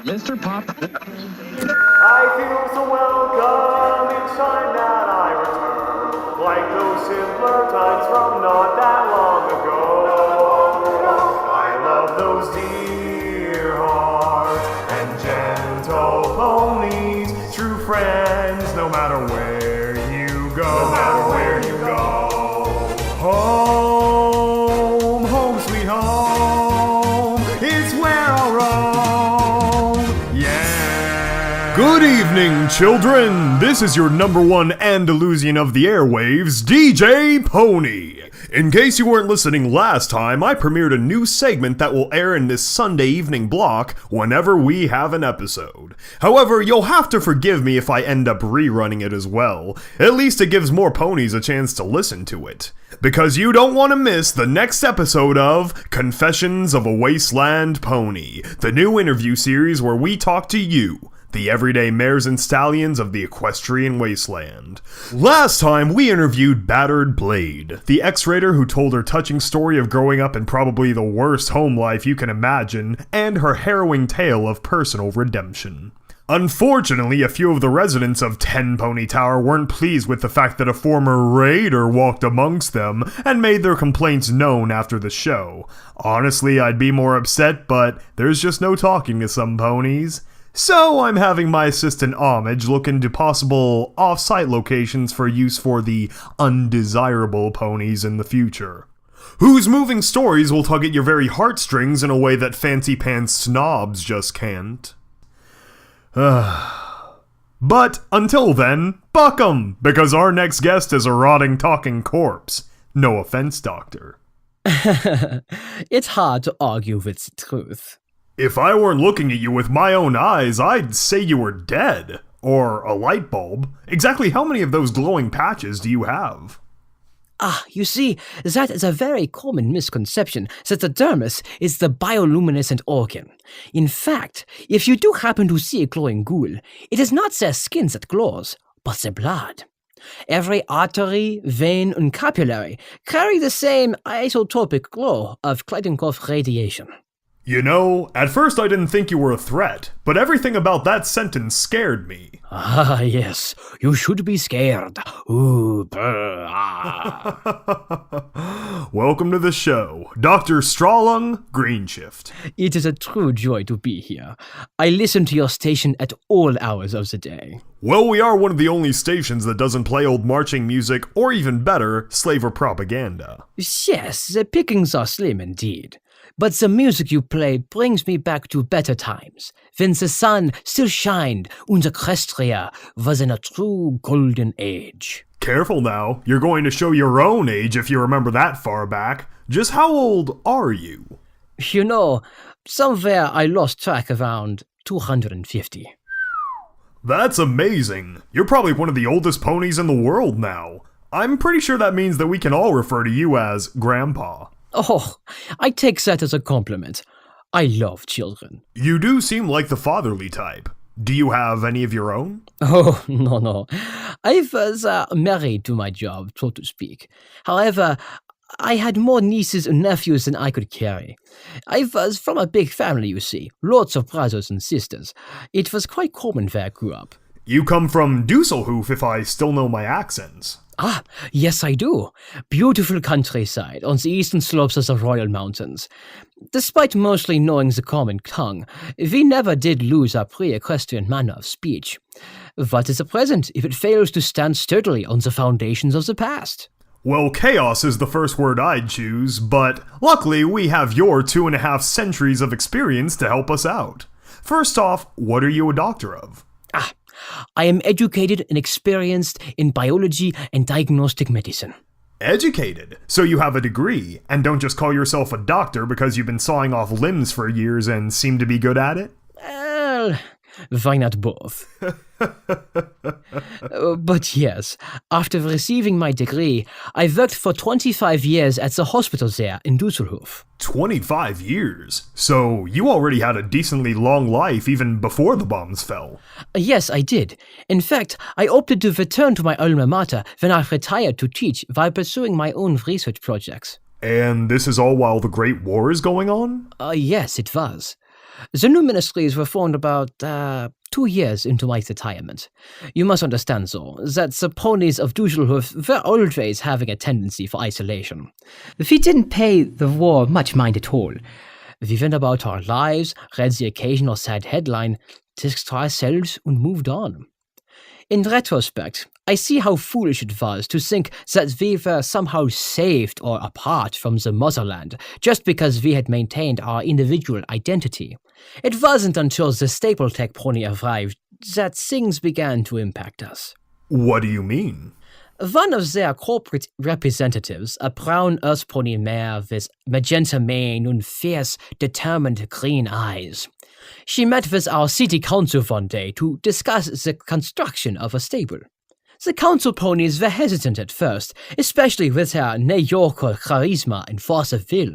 Mr. Pop. I feel so welcome each time that I return, like those simpler times from not that long ago. I love those dear hearts and gentle ponies, true friends, no matter where you go. No matter where you go. Home, home sweet home, it's where I'll roam. Yeah. Good evening, children! This is your #1 Andalusian of the airwaves, DJ Pony! In case you weren't listening last time, I premiered a new segment that will air in this Sunday evening block whenever we have an episode. However, you'll have to forgive me if I end up rerunning it as well. At least it gives more ponies a chance to listen to it. Because you don't want to miss the next episode of Confessions of a Wasteland Pony, the new interview series where we talk to you, the everyday mares and stallions of the Equestrian Wasteland. Last time, we interviewed Battered Blade, the X-Raider who told her touching story of growing up in probably the worst home life you can imagine, and her harrowing tale of personal redemption. Unfortunately, a few of the residents of 10 Pony Tower weren't pleased with the fact that a former raider walked amongst them and made their complaints known after the show. Honestly, I'd be more upset, but there's just no talking to some ponies. So I'm having my assistant Homage look into possible off-site locations for use for the undesirable ponies in the future, whose moving stories will tug at your very heartstrings in a way that fancy-pants snobs just can't. But until then, buck 'em, because our next guest is a rotting talking corpse. No offense, Doctor. It's hard to argue with the truth. If I weren't looking at you with my own eyes, I'd say you were dead. Or a light bulb. Exactly how many of those glowing patches do you have? You see, that is a very common misconception that the dermis is the bioluminescent organ. In fact, if you do happen to see a glowing ghoul, it is not their skin that glows, but their blood. Every artery, vein, and capillary carry the same isotopic glow of Kleitenkopf radiation. You know, at first I didn't think you were a threat, but everything about that sentence scared me. Ah, yes, you should be scared. Ooh, brr, ah. Welcome to the show, Dr. Strawlung Greenshift. It is a true joy to be here. I listen to your station at all hours of the day. Well, we are one of the only stations that doesn't play old marching music, or even better, slaver propaganda. Yes, the pickings are slim indeed. But the music you play brings me back to better times, when the sun still shined and Equestria was in a true golden age. Careful now, you're going to show your own age if you remember that far back. Just how old are you? You know, somewhere I lost track around 250. That's amazing. You're probably one of the oldest ponies in the world now. I'm pretty sure that means that we can all refer to you as Grandpa. Oh, I take that as a compliment. I love children. You do seem like the fatherly type. Do you have any of your own? Oh, no. I was married to my job, so to speak. However, I had more nieces and nephews than I could carry. I was from a big family, you see. Lots of brothers and sisters. It was quite common where I grew up. You come from Dusselhof, if I still know my accents. Ah, yes I do. Beautiful countryside on the eastern slopes of the Royal Mountains. Despite mostly knowing the common tongue, we never did lose our pre-equestrian manner of speech. What is the present if it fails to stand sturdily on the foundations of the past? Well, chaos is the first word I'd choose, but luckily we have your 2.5 centuries of experience to help us out. First off, what are you a doctor of? I am educated and experienced in biology and diagnostic medicine. Educated? So you have a degree, and don't just call yourself a doctor because you've been sawing off limbs for years and seem to be good at it? Well, Why not both? But yes, after receiving my degree, I worked for 25 years at the hospital there in Düsseldorf. 25 years? So you already had a decently long life even before the bombs fell. Yes, I did. In fact, I opted to return to my alma mater when I retired to teach while pursuing my own research projects. And this is all while the Great War is going on? Yes, it was. The new ministries were formed about 2 years into my retirement. You must understand, though, that the ponies of Düsseldorf were always having a tendency for isolation. We didn't pay the war much mind at all. We went about our lives, read the occasional sad headline, ticked ourselves, and moved on. In retrospect, I see how foolish it was to think that we were somehow saved or apart from the motherland just because we had maintained our individual identity. It wasn't until the Stapletech pony arrived that things began to impact us. What do you mean? One of their corporate representatives, a brown earth pony mare with magenta mane and fierce, determined green eyes. She met with our city council one day to discuss the construction of a stable. The council ponies were hesitant at first, especially with her New Yorker charisma and force of will.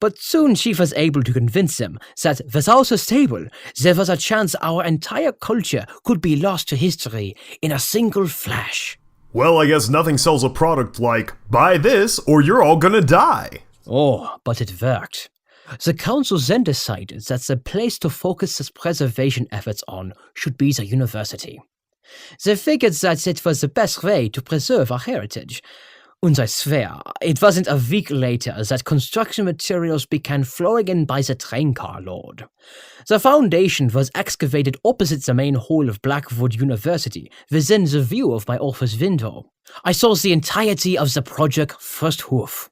But soon she was able to convince them that without a stable, there was a chance our entire culture could be lost to history in a single flash. Well, I guess nothing sells a product like, buy this or you're all gonna die. Oh, but it worked. The council then decided that the place to focus its preservation efforts on should be the university. They figured that it was the best way to preserve our heritage. And I swear, it wasn't a week later that construction materials began flowing in by the train car load. The foundation was excavated opposite the main hall of Blackwood University, within the view of my office window. I saw the entirety of the project firsthoof.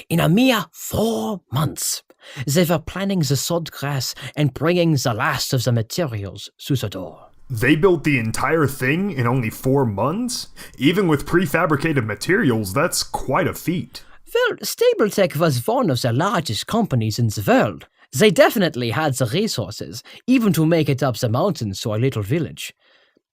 In a mere 4 months, they were planning the sod grass and bringing the last of the materials through the door. They built the entire thing in only 4 months? Even with prefabricated materials, that's quite a feat. Well, Stapletech was one of the largest companies in the world. They definitely had the resources, even to make it up the mountains to our little village.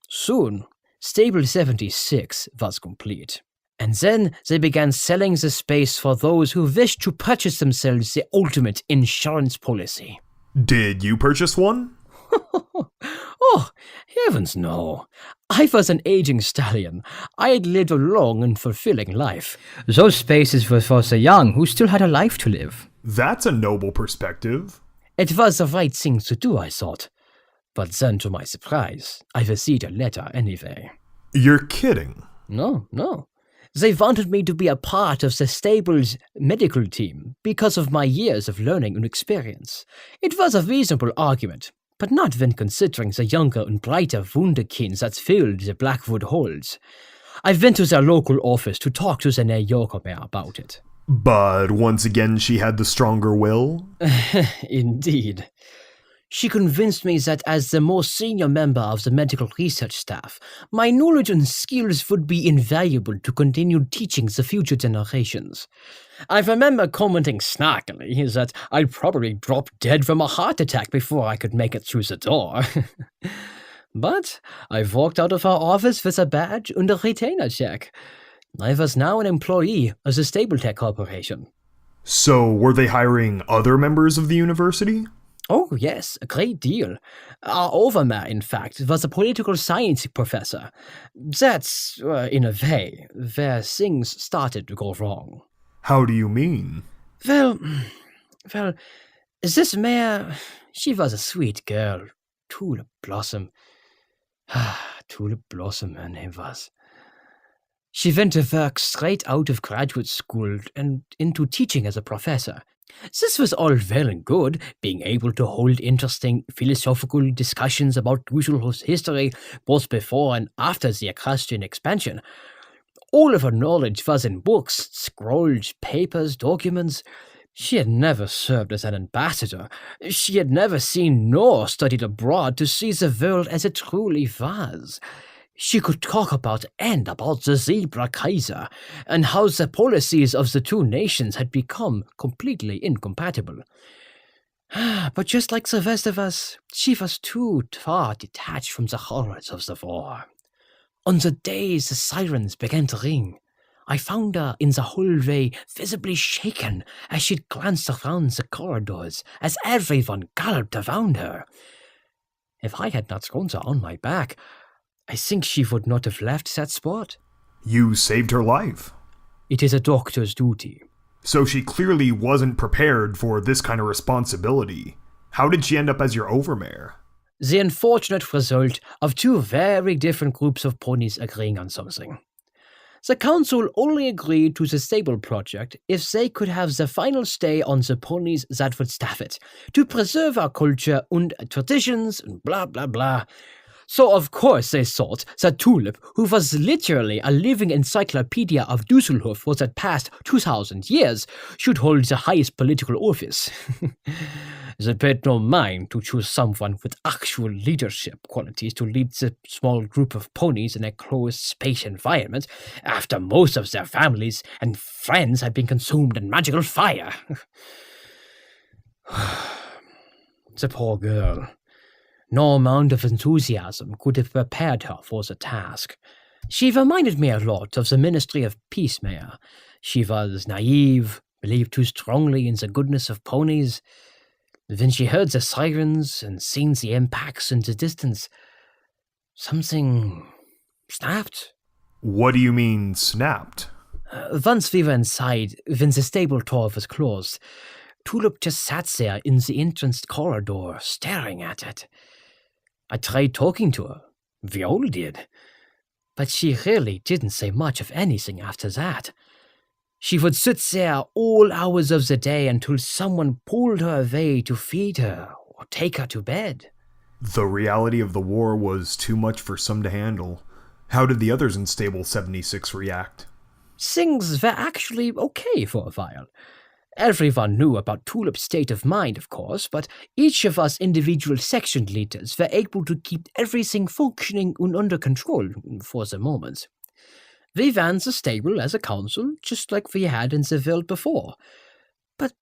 Soon, Stable 76 was complete. And then they began selling the space for those who wished to purchase themselves the ultimate insurance policy. Did you purchase one? Oh, heavens no. I was an aging stallion. I had lived a long and fulfilling life. Those spaces were for the young who still had a life to live. That's a noble perspective. It was the right thing to do, I thought. But then, to my surprise, I received a letter anyway. You're kidding. No. They wanted me to be a part of the stable's medical team because of my years of learning and experience. It was a reasonable argument, but not when considering the younger and brighter wunderkinds that filled the Blackwood halls. I went to their local office to talk to the New Yorker mayor about it. But once again she had the stronger will? Indeed. She convinced me that as the most senior member of the medical research staff, my knowledge and skills would be invaluable to continue teaching the future generations. I remember commenting snarkily that I'd probably drop dead from a heart attack before I could make it through the door. But I walked out of our office with a badge and a retainer check. I was now an employee of the Stapletech Corporation. So were they hiring other members of the university? Oh, yes, a great deal. Our overmare, in fact, was a political science professor. That's, in a way, where things started to go wrong. How do you mean? Well, this mare, she was a sweet girl. Tulip Blossom. Tulip Blossom, her name was. She went to work straight out of graduate school and into teaching as a professor. This was all well and good, being able to hold interesting philosophical discussions about Düsseldorf's history both before and after the Equestrian expansion. All of her knowledge was in books, scrolls, papers, documents. She had never served as an ambassador. She had never seen nor studied abroad to see the world as it truly was. She could talk about the Zebra Kaiser and how the policies of the two nations had become completely incompatible. But just like the rest of us, she was too far detached from the horrors of the war. On the day the sirens began to ring, I found her in the hallway, visibly shaken as she glanced around the corridors as everyone galloped around her. If I had not thrown her on my back, I think she would not have left that spot. You saved her life. It is a doctor's duty. So she clearly wasn't prepared for this kind of responsibility. How did she end up as your overmare? The unfortunate result of two very different groups of ponies agreeing on something. The council only agreed to the stable project if they could have the final say on the ponies that would staff it, to preserve our culture and traditions and blah blah blah. So of course they thought that Tulip, who was literally a living encyclopedia of Dusseldorf for the past 2,000 years, should hold the highest political office. They paid no mind to choose someone with actual leadership qualities to lead the small group of ponies in a closed space environment, after most of their families and friends had been consumed in magical fire. The poor girl. No amount of enthusiasm could have prepared her for the task. She reminded me a lot of the Ministry of Ice Mare. She was naive, believed too strongly in the goodness of ponies. When she heard the sirens and seen the impacts in the distance, something snapped. What do you mean, snapped? Once we were inside, when the stable door was closed, Tulip just sat there in the entrance corridor, staring at it. I tried talking to her. We all did. But she really didn't say much of anything after that. She would sit there all hours of the day until someone pulled her away to feed her or take her to bed. The reality of the war was too much for some to handle. How did the others in Stable 76 react? Things were actually okay for a while. Everyone knew about Tulip's state of mind, of course, but each of us individual section leaders were able to keep everything functioning and under control for the moment. We ran the stable as a council, just like we had in the world before. But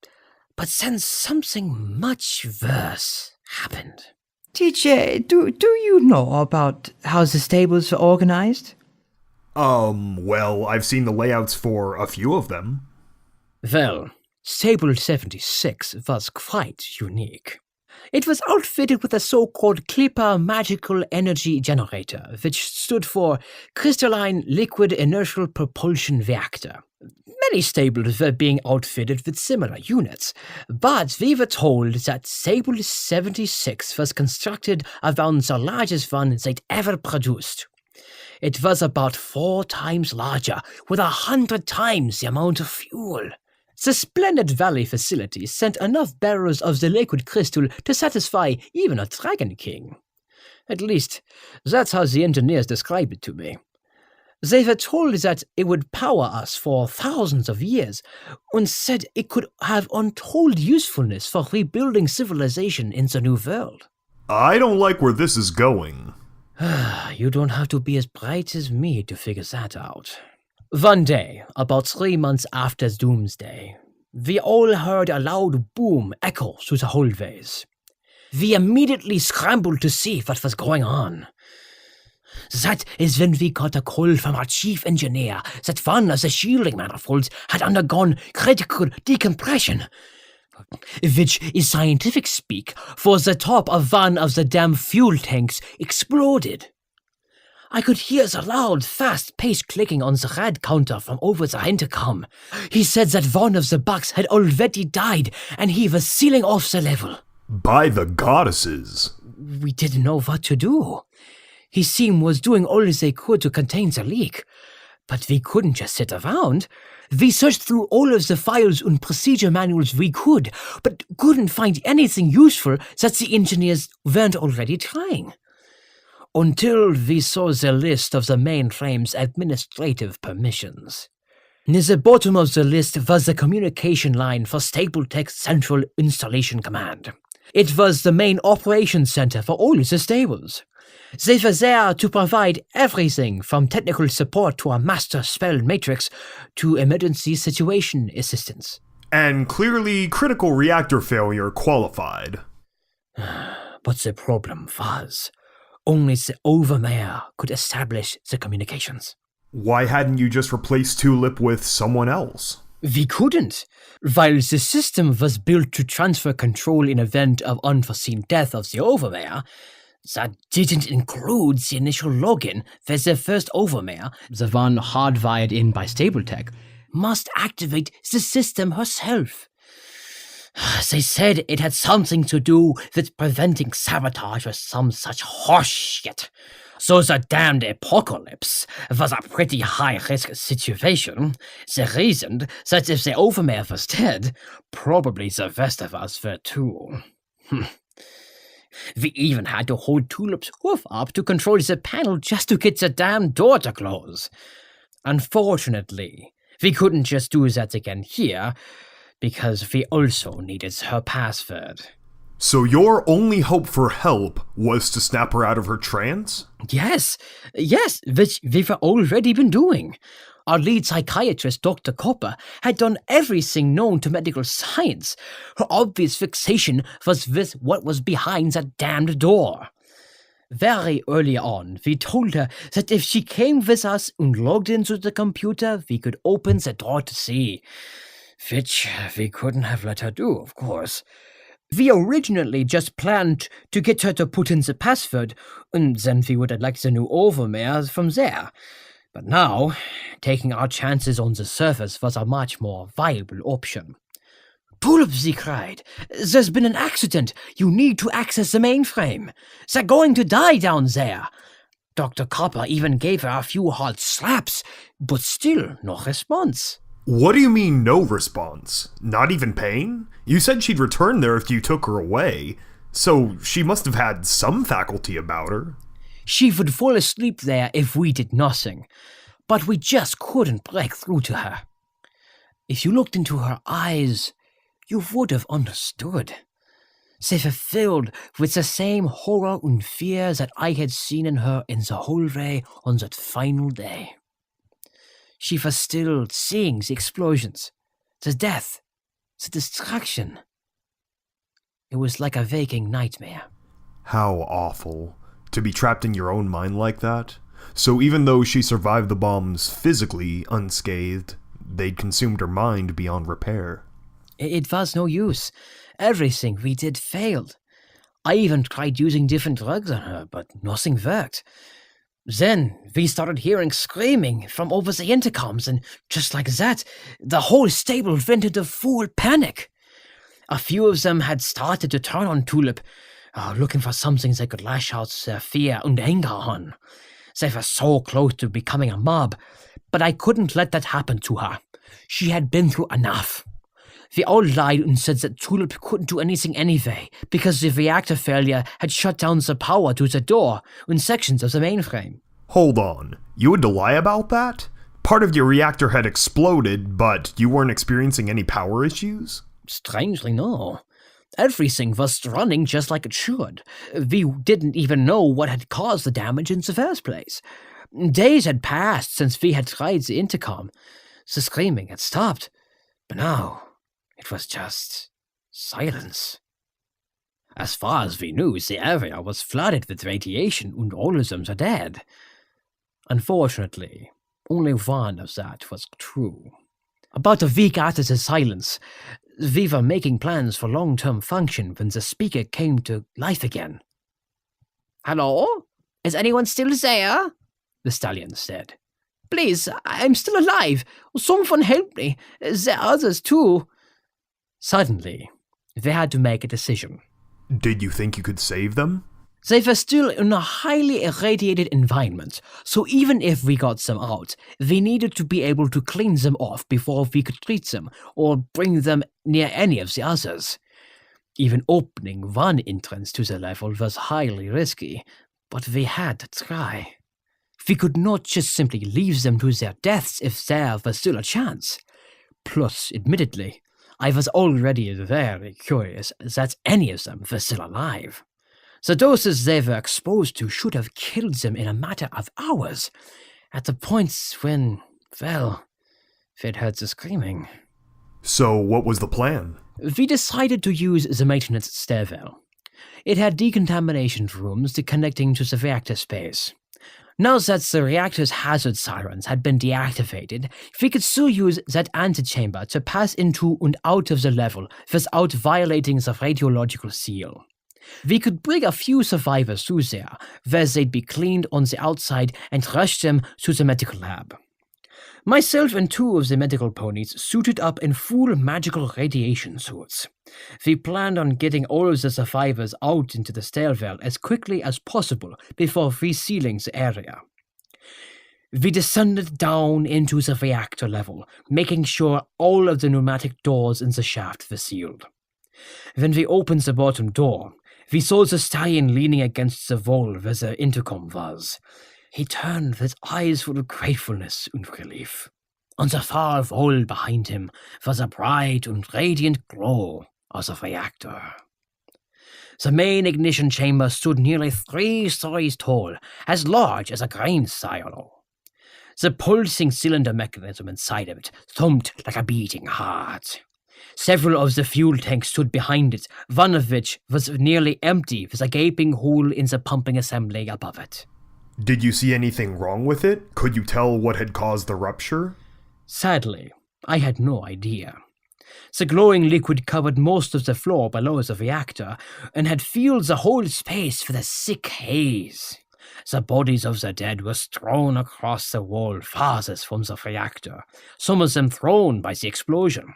then something much worse happened. DJ, do you know about how the stables were organized? Well, I've seen the layouts for a few of them. Well, Stable 76 was quite unique. It was outfitted with a so-called Clipper Magical Energy Generator, which stood for Crystalline Liquid Inertial Propulsion Reactor. Many stables were being outfitted with similar units, but we were told that Stable 76 was constructed around the largest one they'd ever produced. It was about 4 times larger, with 100 times the amount of fuel. The Splendid Valley facility sent enough barrels of the liquid crystal to satisfy even a Dragon King. At least, that's how the engineers described it to me. They were told that it would power us for thousands of years, and said it could have untold usefulness for rebuilding civilization in the New World. I don't like where this is going. You don't have to be as bright as me to figure that out. One day, about 3 months after Doomsday, we all heard a loud boom echo through the hallways. We immediately scrambled to see what was going on. That is when we got a call from our chief engineer that one of the shielding manifolds had undergone critical decompression, which is scientific speak for the top of one of the damn fuel tanks exploded. I could hear the loud, fast-paced clicking on the rad counter from over the intercom. He said that one of the bugs had already died, and he was sealing off the level. By the goddesses. We didn't know what to do. His team was doing all they could to contain the leak. But we couldn't just sit around. We searched through all of the files and procedure manuals we could, but couldn't find anything useful that the engineers weren't already trying. Until we saw the list of the mainframe's administrative permissions. Near the bottom of the list was the communication line for Stapletech's Central Installation Command. It was the main operations center for all the stables. They were there to provide everything from technical support to a master spell matrix to emergency situation assistance. And clearly critical reactor failure qualified. But the problem was, only the Overmare could establish the communications. Why hadn't you just replaced Tulip with someone else? We couldn't. While the system was built to transfer control in event of unforeseen death of the Overmare, that didn't include the initial login where the first Overmare, the one hardwired in by Stapletech, must activate the system herself. They said it had something to do with preventing sabotage or some such horseshit. So the damned apocalypse was a pretty high-risk situation. They reasoned that if the Overmare was dead, probably the rest of us were too. We even had to hold Tulip's hoof up to control the panel just to get the damn door to close. Unfortunately, we couldn't just do that again here, because we also needed her password. So your only hope for help was to snap her out of her trance? Yes, which we've already been doing. Our lead psychiatrist, Dr. Copper, had done everything known to medical science. Her obvious fixation was with what was behind that damned door. Very early on, we told her that if she came with us and logged into the computer, we could open the door to see. Which we couldn't have let her do, of course. We originally just planned to get her to put in the password, and then we would elect the new Overmare from there. But now, taking our chances on the surface was a much more viable option. Tulip, she cried. There's been an accident. You need to access the mainframe. They're going to die down there. Dr. Copper even gave her a few hard slaps, but still no response. What do you mean no response? Not even pain? You said she'd return there if you took her away, so she must have had some faculty about her. She would fall asleep there if we did nothing, but we just couldn't break through to her. If you looked into her eyes, you would have understood. They were filled with the same horror and fear that I had seen in her in the hallway on that final day. She was still seeing the explosions, the death, the destruction. It was like a waking nightmare. How awful. To be trapped in your own mind like that? So even though she survived the bombs physically unscathed, they'd consumed her mind beyond repair. It was no use. Everything we did failed. I even tried using different drugs on her, but nothing worked. Then we started hearing screaming from over the intercoms, and just like that, the whole stable went into full panic. A few of them had started to turn on Tulip, looking for something they could lash out their fear and anger on. They were so close to becoming a mob, but I couldn't let that happen to her. She had been through enough. We all lied and said that Tulip couldn't do anything anyway, because the reactor failure had shut down the power to the door and sections of the mainframe. Hold on, you had to lie about that? Part of your reactor had exploded, but you weren't experiencing any power issues? Strangely, no. Everything was running just like it should. We didn't even know what had caused the damage in the first place. Days had passed since we had tried the intercom. The screaming had stopped, but now it was just silence. As far as we knew, the area was flooded with radiation and all of them are dead. Unfortunately, only one of that was true. About a week after the silence, we were making plans for long-term function when the speaker came to life again. "Hello? Is anyone still there?" the stallion said. "Please, I'm still alive. Someone help me. There are others too." Suddenly, they had to make a decision. Did you think you could save them? They were still in a highly irradiated environment, so even if we got them out, we needed to be able to clean them off before we could treat them or bring them near any of the others. Even opening one entrance to the level was highly risky, but we had to try. We could not just simply leave them to their deaths if there was still a chance. Plus, admittedly, I was already very curious that any of them were still alive. The doses they were exposed to should have killed them in a matter of hours, at the points when, well, they'd heard the screaming. So what was the plan? We decided to use the maintenance stairwell. It had decontamination rooms connecting to the reactor space. Now that the reactor's hazard sirens had been deactivated, we could still use that antechamber to pass into and out of the level without violating the radiological seal. We could bring a few survivors through there, where they'd be cleaned on the outside and rush them to the medical lab. Myself and 2 of the medical ponies suited up in full magical radiation suits. We planned on getting all of the survivors out into the stairwell as quickly as possible before resealing the area. We descended down into the reactor level, making sure all of the pneumatic doors in the shaft were sealed. When we opened the bottom door, we saw the stallion leaning against the wall where the intercom was. He turned with eyes full of gratefulness and relief. On the far wall behind him was a bright and radiant glow of the reactor. The main ignition chamber stood nearly 3 stories tall, as large as a grain silo. The pulsing cylinder mechanism inside of it thumped like a beating heart. Several of the fuel tanks stood behind it, one of which was nearly empty with a gaping hole in the pumping assembly above it. Did you see anything wrong with it? Could you tell what had caused the rupture? Sadly, I had no idea. The glowing liquid covered most of the floor below the reactor and had filled the whole space with a sick haze. The bodies of the dead were strewn across the wall farthest from the reactor, some of them thrown by the explosion.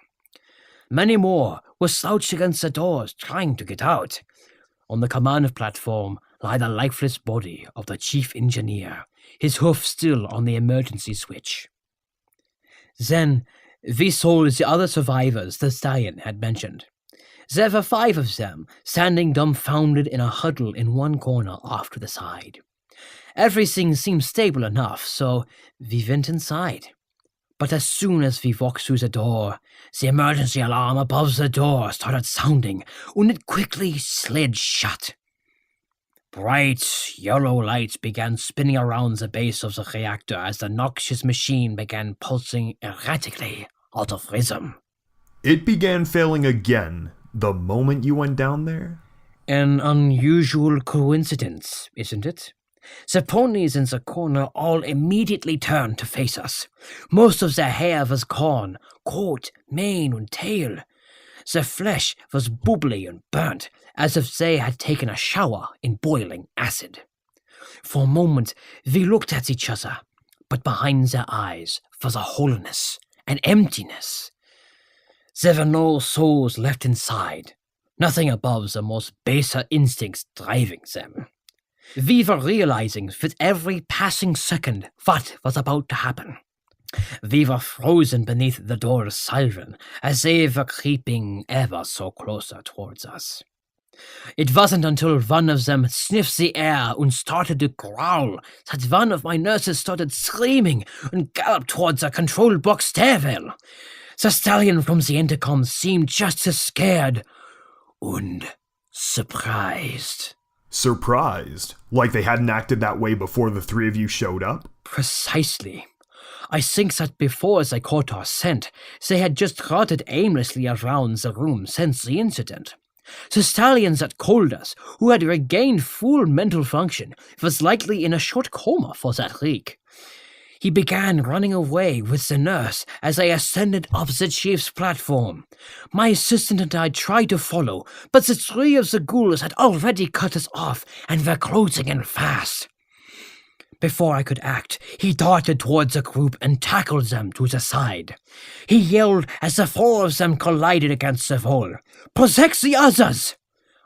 Many more were slouched against the doors, trying to get out. On the command platform lay the lifeless body of the chief engineer, his hoof still on the emergency switch. Then we saw the other survivors the stallion had mentioned. There were 5 of them, standing dumbfounded in a huddle in one corner off to the side. Everything seemed stable enough, so we went inside. But as soon as we walked through the door, the emergency alarm above the door started sounding, and it quickly slid shut. Bright yellow lights began spinning around the base of the reactor as the noxious machine began pulsing erratically out of rhythm. It began failing again the moment you went down there? An unusual coincidence, isn't it? The ponies in the corner all immediately turned to face us. Most of their hair was gone, coat, mane, and tail. The flesh was bubbly and burnt, as if they had taken a shower in boiling acid. For a moment, we looked at each other, but behind their eyes was a hollowness, an emptiness. There were no souls left inside, nothing above the most baser instincts driving them. We were realizing with every passing second what was about to happen. We were frozen beneath the door's siren as they were creeping ever so closer towards us. It wasn't until one of them sniffed the air and started to growl that one of my nurses started screaming and galloped towards the control box stairwell. The stallion from the intercom seemed just as scared and surprised. Surprised? Like they hadn't acted that way before the 3 of you showed up? Precisely. I think that before they caught our scent, they had just trotted aimlessly around the room since the incident. The stallion that called us, who had regained full mental function, was likely in a short coma for that week. He began running away with the nurse as I ascended up the chief's platform. My assistant and I tried to follow, but the 3 of the ghouls had already cut us off and were closing in fast. Before I could act, he darted towards the group and tackled them to the side. He yelled as the 4 of them collided against the wall, "Protect the others!"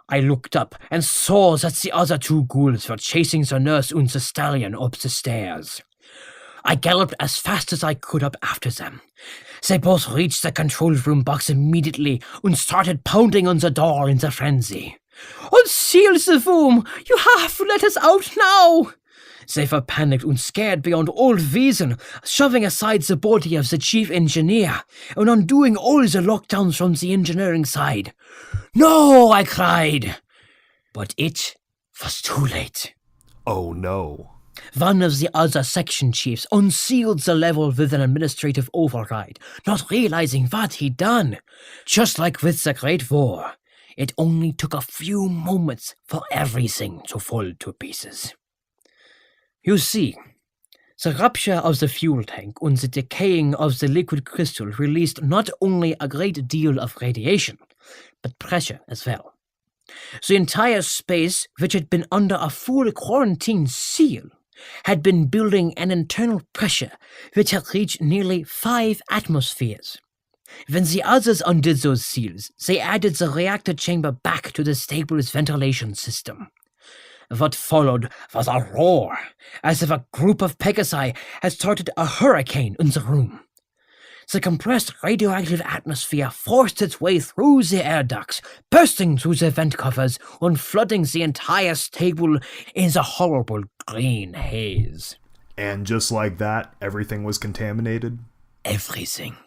I looked up and saw that the other 2 ghouls were chasing the nurse and the stallion up the stairs. I galloped as fast as I could up after them. They both reached the control room box immediately and started pounding on the door in a frenzy. "Unseal the room! You have to let us out now!" They were panicked and scared beyond all reason, shoving aside the body of the chief engineer and undoing all the lockdowns from the engineering side. "No!" I cried. But it was too late. Oh no. One of the other section chiefs unsealed the level with an administrative override, not realizing what he'd done. Just like with the Great War, it only took a few moments for everything to fall to pieces. You see, the rupture of the fuel tank and the decaying of the liquid crystal released not only a great deal of radiation, but pressure as well. The entire space, which had been under a full quarantine seal, had been building an internal pressure which had reached nearly 5 atmospheres. When the others undid those seals, they added the reactor chamber back to the stable's ventilation system. What followed was a roar, as if a group of Pegasi had started a hurricane in the room. The compressed radioactive atmosphere forced its way through the air ducts, bursting through the vent covers and flooding the entire stable in the horrible green haze. And just like that, everything was contaminated? Everything.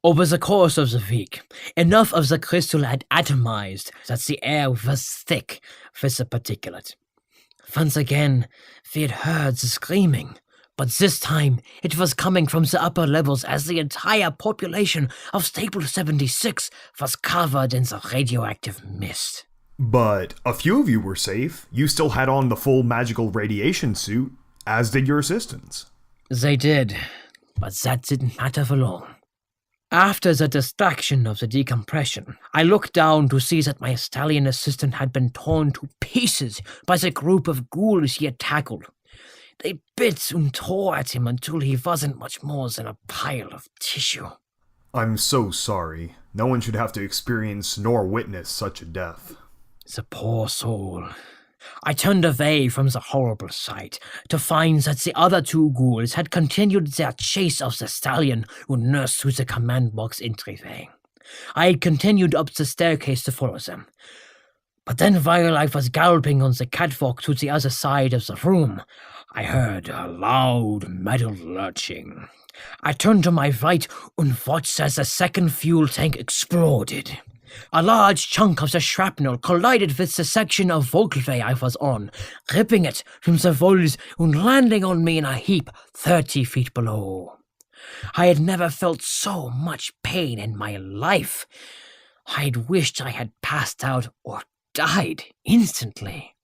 Over the course of the week, enough of the crystal had atomized that the air was thick with the particulate. Once again, we had heard the screaming, but this time it was coming from the upper levels as the entire population of Stable 76 was covered in the radioactive mist. But a few of you were safe. You still had on the full magical radiation suit, as did your assistants. They did, but that didn't matter for long. After the distraction of the decompression, I looked down to see that my stallion assistant had been torn to pieces by the group of ghouls he had tackled. They bit and tore at him until he wasn't much more than a pile of tissue. I'm so sorry. No one should have to experience nor witness such a death. The poor soul. I turned away from the horrible sight to find that the other 2 ghouls had continued their chase of the stallion and nursed through the command box entryway. I had continued up the staircase to follow them. But then while I was galloping on the catwalk to the other side of the room, I heard a loud metal lurching. I turned to my right and watched as the second fuel tank exploded. A large chunk of the shrapnel collided with the section of walkway I was on, ripping it from the walls and landing on me in a heap 30 feet below. I had never felt so much pain in my life. I had wished I had passed out or died instantly.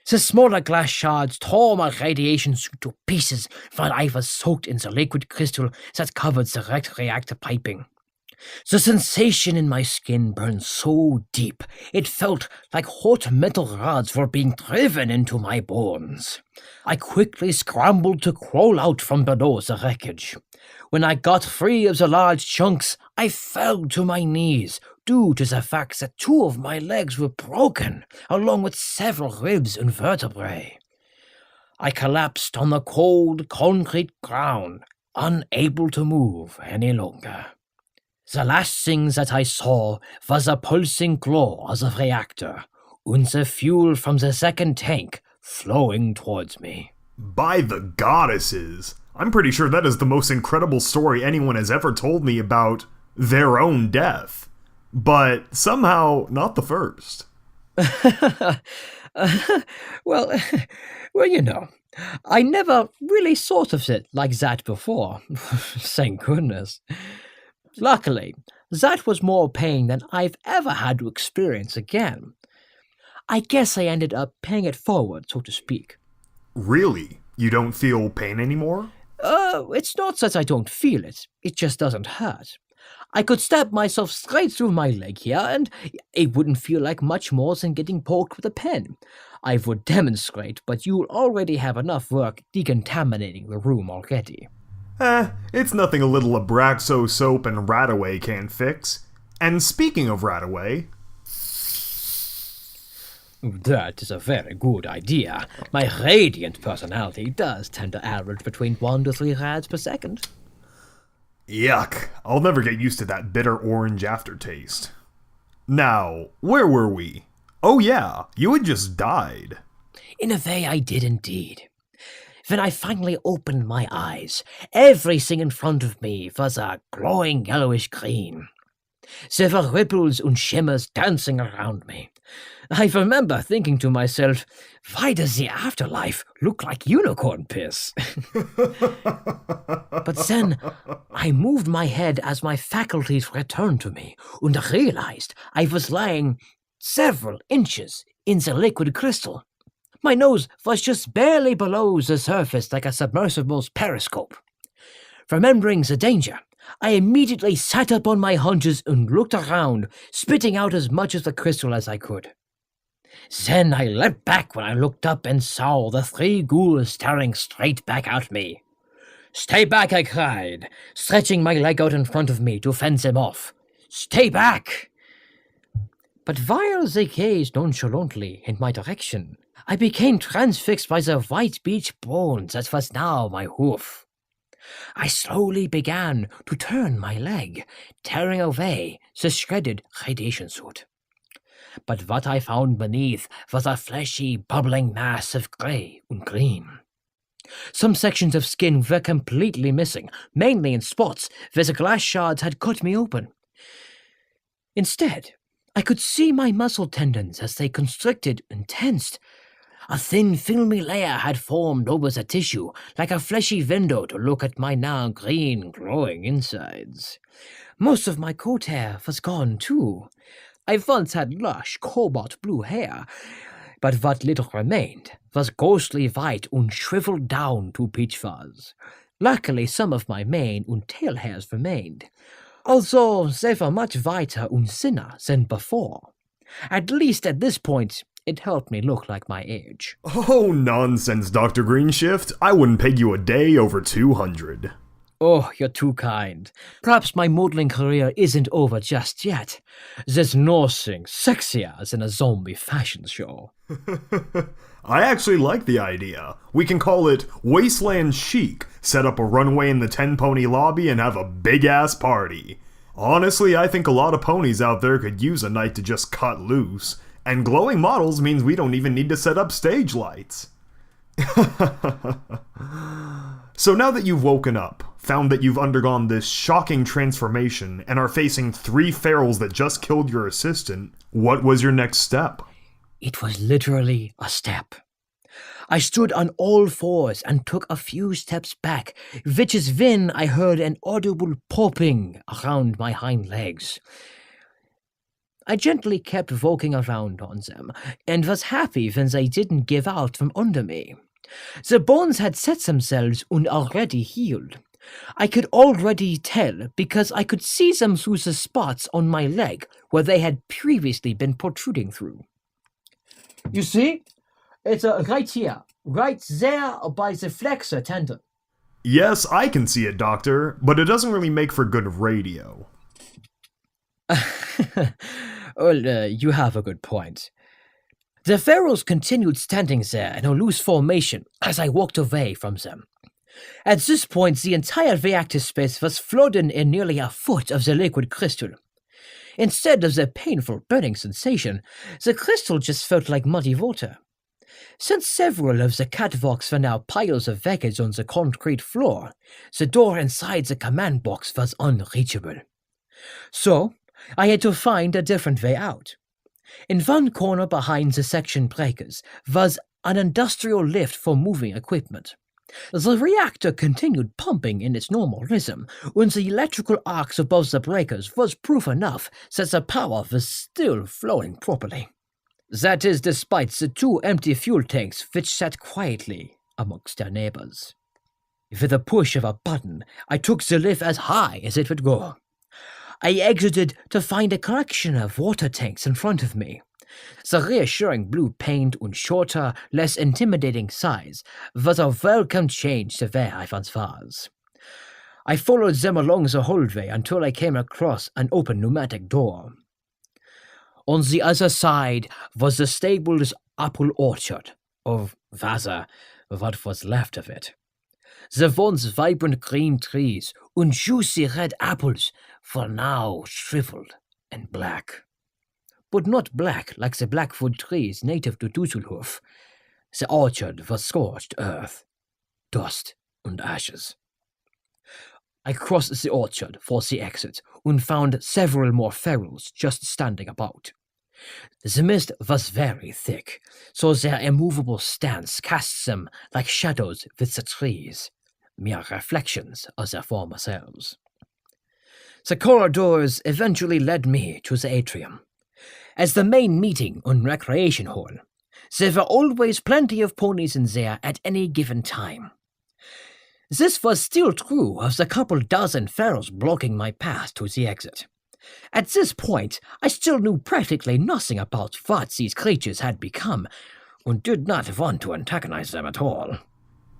The smaller glass shards tore my radiation suit to pieces while I was soaked in the liquid crystal that covered the reactor piping. The sensation in my skin burned so deep, it felt like hot metal rods were being driven into my bones. I quickly scrambled to crawl out from below the wreckage. When I got free of the large chunks, I fell to my knees, due to the fact that 2 of my legs were broken, along with several ribs and vertebrae. I collapsed on the cold concrete ground, unable to move any longer. The last thing that I saw was a pulsing glow of the reactor, and the fuel from the second tank flowing towards me. By the goddesses! I'm pretty sure that is the most incredible story anyone has ever told me about their own death. But somehow not the first. Well, you know, I never really thought of it like that before. Thank goodness. Luckily, that was more pain than I've ever had to experience again. I guess I ended up paying it forward, so to speak. Really? You don't feel pain anymore? It's not that I don't feel it. It just doesn't hurt. I could stab myself straight through my leg here, and it wouldn't feel like much more than getting poked with a pen. I would demonstrate, but you'll already have enough work decontaminating the room already. It's nothing a little Abraxo soap and Rataway can't fix. And speaking of Rataway... That is a very good idea. My radiant personality does tend to average between 1 to 3 rads per second. Yuck, I'll never get used to that bitter orange aftertaste. Now, where were we? Oh yeah, you had just died. In a way, I did indeed. When I finally opened my eyes, everything in front of me was a glowing yellowish green. There were ripples and shimmers dancing around me. I remember thinking to myself, why does the afterlife look like unicorn piss? But then I moved my head as my faculties returned to me and realized I was lying several inches in the liquid crystal. My nose was just barely below the surface like a submersible's periscope. Remembering the danger, I immediately sat up on my haunches and looked around, spitting out as much of the crystal as I could. Then I leapt back when I looked up and saw the 3 ghouls staring straight back at me. "Stay back," I cried, stretching my leg out in front of me to fence them off. "Stay back!" But while they gazed nonchalantly in my direction, I became transfixed by the white beach bone that was now my hoof. I slowly began to turn my leg, tearing away the shredded radiation suit. But what I found beneath was a fleshy, bubbling mass of grey and green. Some sections of skin were completely missing, mainly in spots where the glass shards had cut me open. Instead, I could see my muscle tendons as they constricted and tensed. A thin, filmy layer had formed over the tissue, like a fleshy window to look at my now green, glowing insides. Most of my coat hair was gone, too. I once had lush, cobalt blue hair, but what little remained was ghostly white and shriveled down to peach fuzz. Luckily, some of my mane and tail hairs remained, although they were much whiter and thinner than before. At least at this point, it helped me look like my age. Oh, nonsense, Doctor Greenshift. I wouldn't peg you a day over 200. Oh, you're too kind. Perhaps my modeling career isn't over just yet. There's nothing sexier than a zombie fashion show. I actually like the idea. We can call it Wasteland Chic, set up a runway in the 10-pony lobby and have a big-ass party. Honestly, I think a lot of ponies out there could use a night to just cut loose. And glowing models means we don't even need to set up stage lights. So now that you've woken up, found that you've undergone this shocking transformation, and are facing 3 ferals that just killed your assistant, what was your next step? It was literally a step. I stood on all fours and took a few steps back, which is when I heard an audible popping around my hind legs. I gently kept walking around on them, and was happy when they didn't give out from under me. The bones had set themselves and already healed. I could already tell because I could see them through the spots on my leg where they had previously been protruding through. You see? It's right here, right there by the flexor tendon. Yes, I can see it, Doctor, but it doesn't really make for good radio. Well, you have a good point. The ferals continued standing there in a loose formation as I walked away from them. At this point, the entire reactor space was flooded in nearly a foot of the liquid crystal. Instead of the painful burning sensation, the crystal just felt like muddy water. Since several of the catwalks were now piles of wreckage on the concrete floor, the door inside the command box was unreachable. So, I had to find a different way out. In one corner behind the section breakers was an industrial lift for moving equipment. The reactor continued pumping in its normal rhythm, and the electrical arcs above the breakers was proof enough that the power was still flowing properly. That is despite the 2 empty fuel tanks which sat quietly amongst their neighbors. With a push of a button, I took the lift as high as it would go. I exited to find a collection of water tanks in front of me. The reassuring blue paint and shorter, less intimidating size was a welcome change to where I once was. I followed them along the hallway until I came across an open pneumatic door. On the other side was the stable's apple orchard, or rather, what was left of it. The once vibrant green trees and juicy red apples were now shriveled and black. But not black like the blackwood trees native to Düsseldorf. The orchard was scorched earth, dust, and ashes. I crossed the orchard for the exit and found several more ferals just standing about. The mist was very thick, so their immovable stance casts them like shadows with the trees, mere reflections of their former selves. The corridors eventually led me to the atrium. As the main meeting and recreation hall, there were always plenty of ponies in there at any given time. This was still true of the couple dozen ferals blocking my path to the exit. At this point, I still knew practically nothing about what these creatures had become, and did not want to antagonize them at all.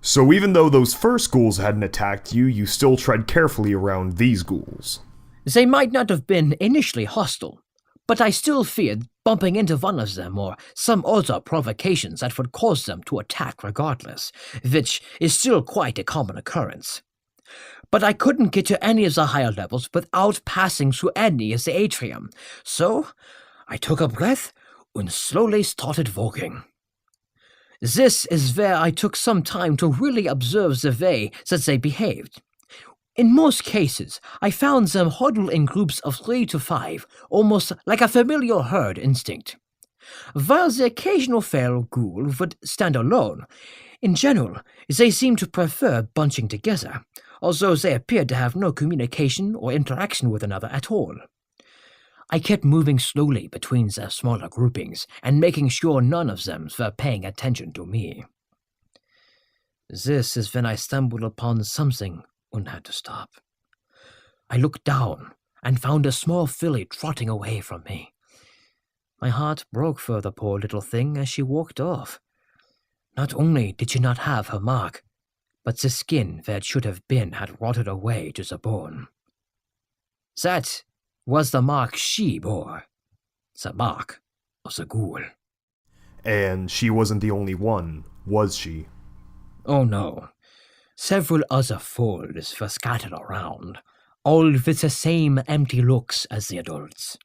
So even though those first ghouls hadn't attacked you, you still tread carefully around these ghouls. They might not have been initially hostile, but I still feared bumping into one of them or some other provocations that would cause them to attack regardless, which is still quite a common occurrence. But I couldn't get to any of the higher levels without passing through any of the atrium, so I took a breath and slowly started walking. This is where I took some time to really observe the way that they behaved. In most cases, I found them huddled in groups of 3 to 5, almost like a familiar herd instinct. While the occasional feral ghoul would stand alone, in general, they seemed to prefer bunching together, although they appeared to have no communication or interaction with another at all. I kept moving slowly between their smaller groupings and making sure none of them were paying attention to me. This is when I stumbled upon something and had to stop. I looked down and found a small filly trotting away from me. My heart broke for the poor little thing as she walked off. Not only did she not have her mark, but the skin where it should have been had rotted away to the bone. That was the mark she bore, the mark of the ghoul. And she wasn't the only one, was she? Oh no. Several other foals were scattered around, all with the same empty looks as the adults.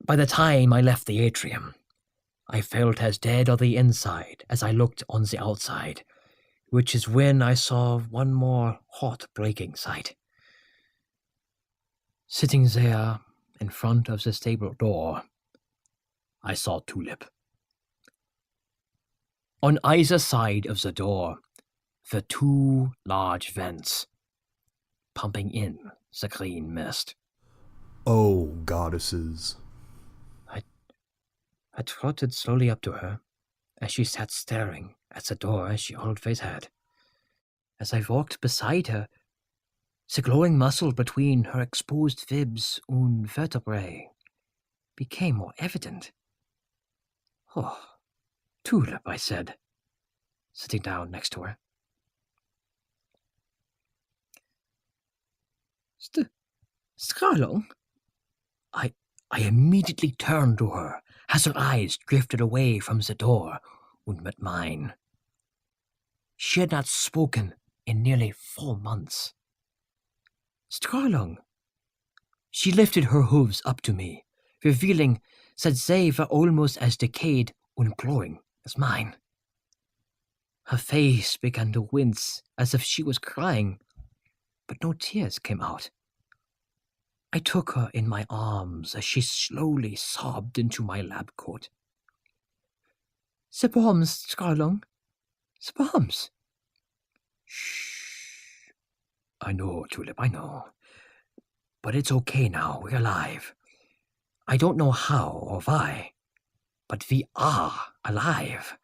By the time I left the atrium, I felt as dead on the inside as I looked on the outside, which is when I saw one more heart-breaking sight. Sitting there in front of the stable door, I saw Tulip. On either side of the door were 2 large vents, pumping in the green mist. Oh, goddesses. I trotted slowly up to her, as she sat staring at the door as she always had. As I walked beside her, the glowing muscle between her exposed ribs and vertebrae became more evident. Oh, Tulip, I said, sitting down next to her. Scarlung? I immediately turned to her as her eyes drifted away from the door and met mine. She had not spoken in nearly 4 months. Scarlung. She lifted her hooves up to me, revealing that they were almost as decayed and glowing as mine. Her face began to wince as if she was crying, but no tears came out. I took her in my arms as she slowly sobbed into my lab coat. The bombs, Scarlung. The bombs. Shh. I know, Tulip, I know. But it's okay now, we're alive. I don't know how or why, but we are alive.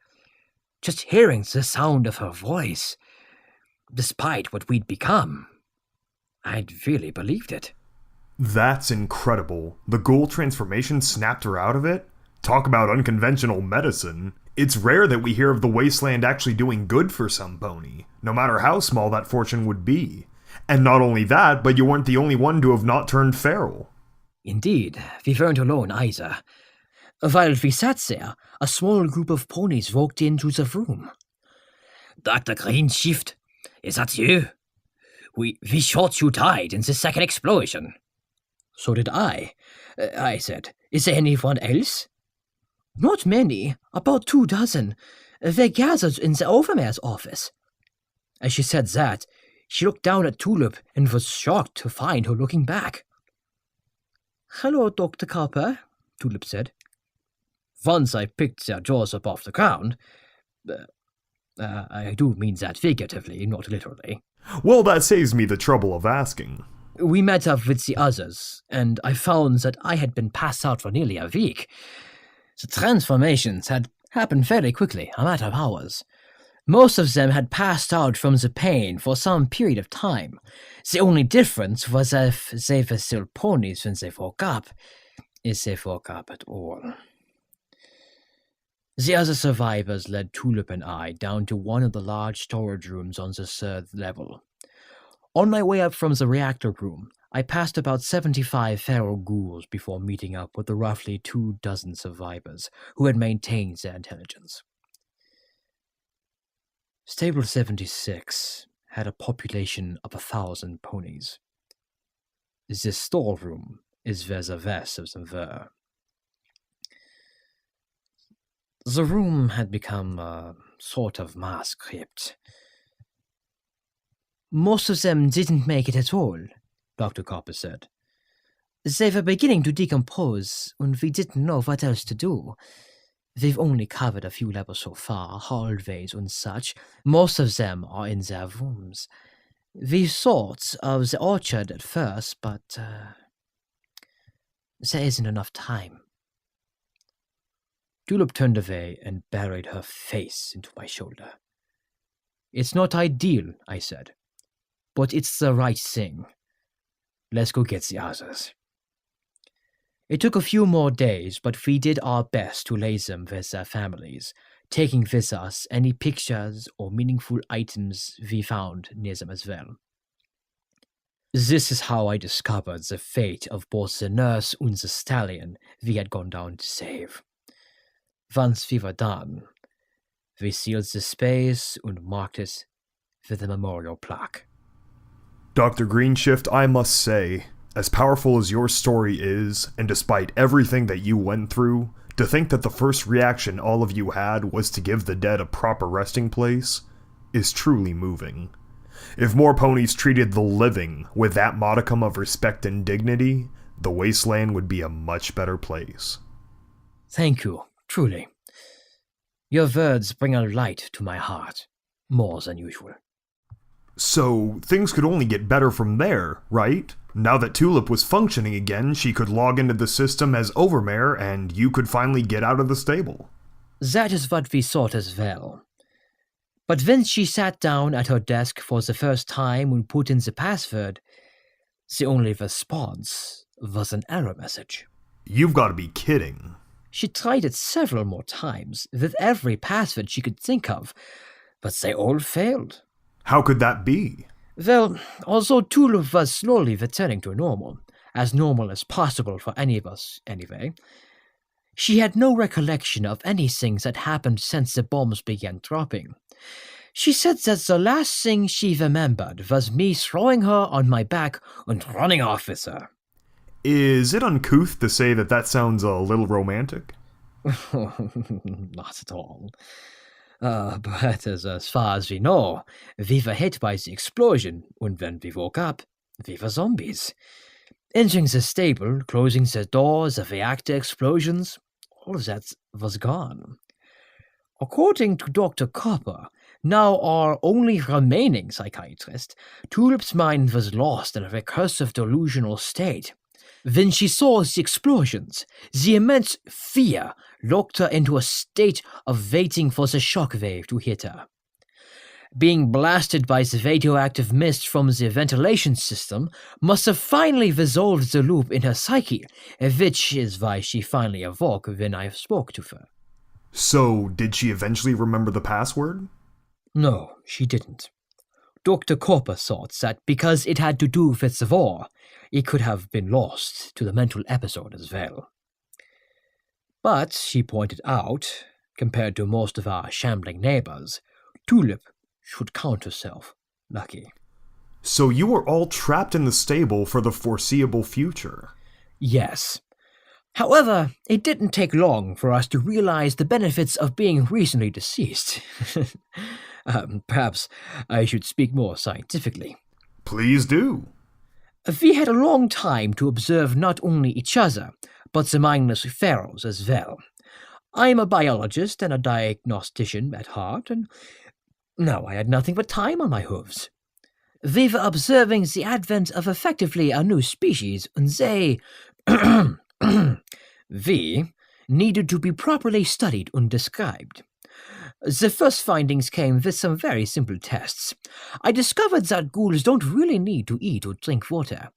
Just hearing the sound of her voice, despite what we'd become, I'd really believed it. That's incredible. The ghoul transformation snapped her out of it? Talk about unconventional medicine. It's rare that we hear of the Wasteland actually doing good for some pony, no matter how small that fortune would be. And not only that, but you weren't the only one to have not turned feral. Indeed, we weren't alone either. While we sat there, a small group of ponies walked into the room. Doctor Greenshift, is that you? We thought you died in the second explosion. So did I. I said, is there anyone else? Not many, about 2 dozen. They gathered in the Overmare's office. As she said that, she looked down at Tulip and was shocked to find her looking back. Hello, Dr. Copper. Tulip said. Once I picked their jaws up off the ground. I do mean that figuratively, not literally. Well, that saves me the trouble of asking. We met up with the others, and I found that I had been passed out for nearly a week. The transformations had happened very quickly, a matter of hours. Most of them had passed out from the pain for some period of time. The only difference was if they were still ponies when they woke up, if they woke up at all. The other survivors led Tulip and I down to one of the large storage rooms on the 3rd level. On my way up from the reactor room, I passed about 75 feral ghouls before meeting up with the roughly 24 survivors who had maintained their intelligence. Stable 76 had a population of 1,000 ponies. This storeroom is where the rest of them were. The room had become a sort of mass crypt. Most of them didn't make it at all, Dr. Copper said. They were beginning to decompose, and we didn't know what else to do. We've only covered a few levels so far, hallways and such. Most of them are in their rooms. We thought of the orchard at first, but there isn't enough time. Tulip turned away and buried her face into my shoulder. It's not ideal, I said, but it's the right thing. Let's go get the others. It took a few more days, but we did our best to lay them with their families, taking with us any pictures or meaningful items we found near them as well. This is how I discovered the fate of both the nurse and the stallion we had gone down to save. Once we were done, we sealed the space and marked it with a memorial plaque. Dr. Greenshift, I must say, as powerful as your story is, and despite everything that you went through, to think that the first reaction all of you had was to give the dead a proper resting place is truly moving. If more ponies treated the living with that modicum of respect and dignity, the Wasteland would be a much better place. Thank you, truly. Your words bring a light to my heart, more than usual. So, things could only get better from there, right? Now that Tulip was functioning again, she could log into the system as Overmare, and you could finally get out of the stable. That is what we thought as well. But when she sat down at her desk for the first time and put in the password, the only response was an error message. You've got to be kidding. She tried it several more times, with every password she could think of, but they all failed. How could that be? Well, although Tulip was slowly returning to normal as possible for any of us anyway, she had no recollection of anything that happened since the bombs began dropping. She said that the last thing she remembered was me throwing her on my back and running off with her. Is it uncouth to say that sounds a little romantic? Not at all. But as far as we know, we were hit by the explosion, and when we woke up, we were zombies. Entering the stable, closing the doors, the reactor explosions, all of that was gone. According to Dr. Copper, now our only remaining psychiatrist, Tulip's mind was lost in a recursive delusional state. When she saw the explosions, the immense fear locked her into a state of waiting for the shockwave to hit her. Being blasted by the radioactive mist from the ventilation system must have finally resolved the loop in her psyche, which is why she finally awoke when I spoke to her. So, did she eventually remember the password? No, she didn't. Dr. Copper thought that because it had to do with the war, it could have been lost to the mental episode as well. But, she pointed out, compared to most of our shambling neighbors, Tulip should count herself lucky. So you were all trapped in the stable for the foreseeable future? Yes. However, it didn't take long for us to realize the benefits of being recently deceased. Perhaps I should speak more scientifically. Please do. We had a long time to observe not only each other, but the mindless pharaohs as well. I'm a biologist and a diagnostician at heart, and now I had nothing but time on my hooves. We were observing the advent of effectively a new species, and they, we, needed to be properly studied and described. The first findings came with some very simple tests. I discovered that ghouls don't really need to eat or drink water.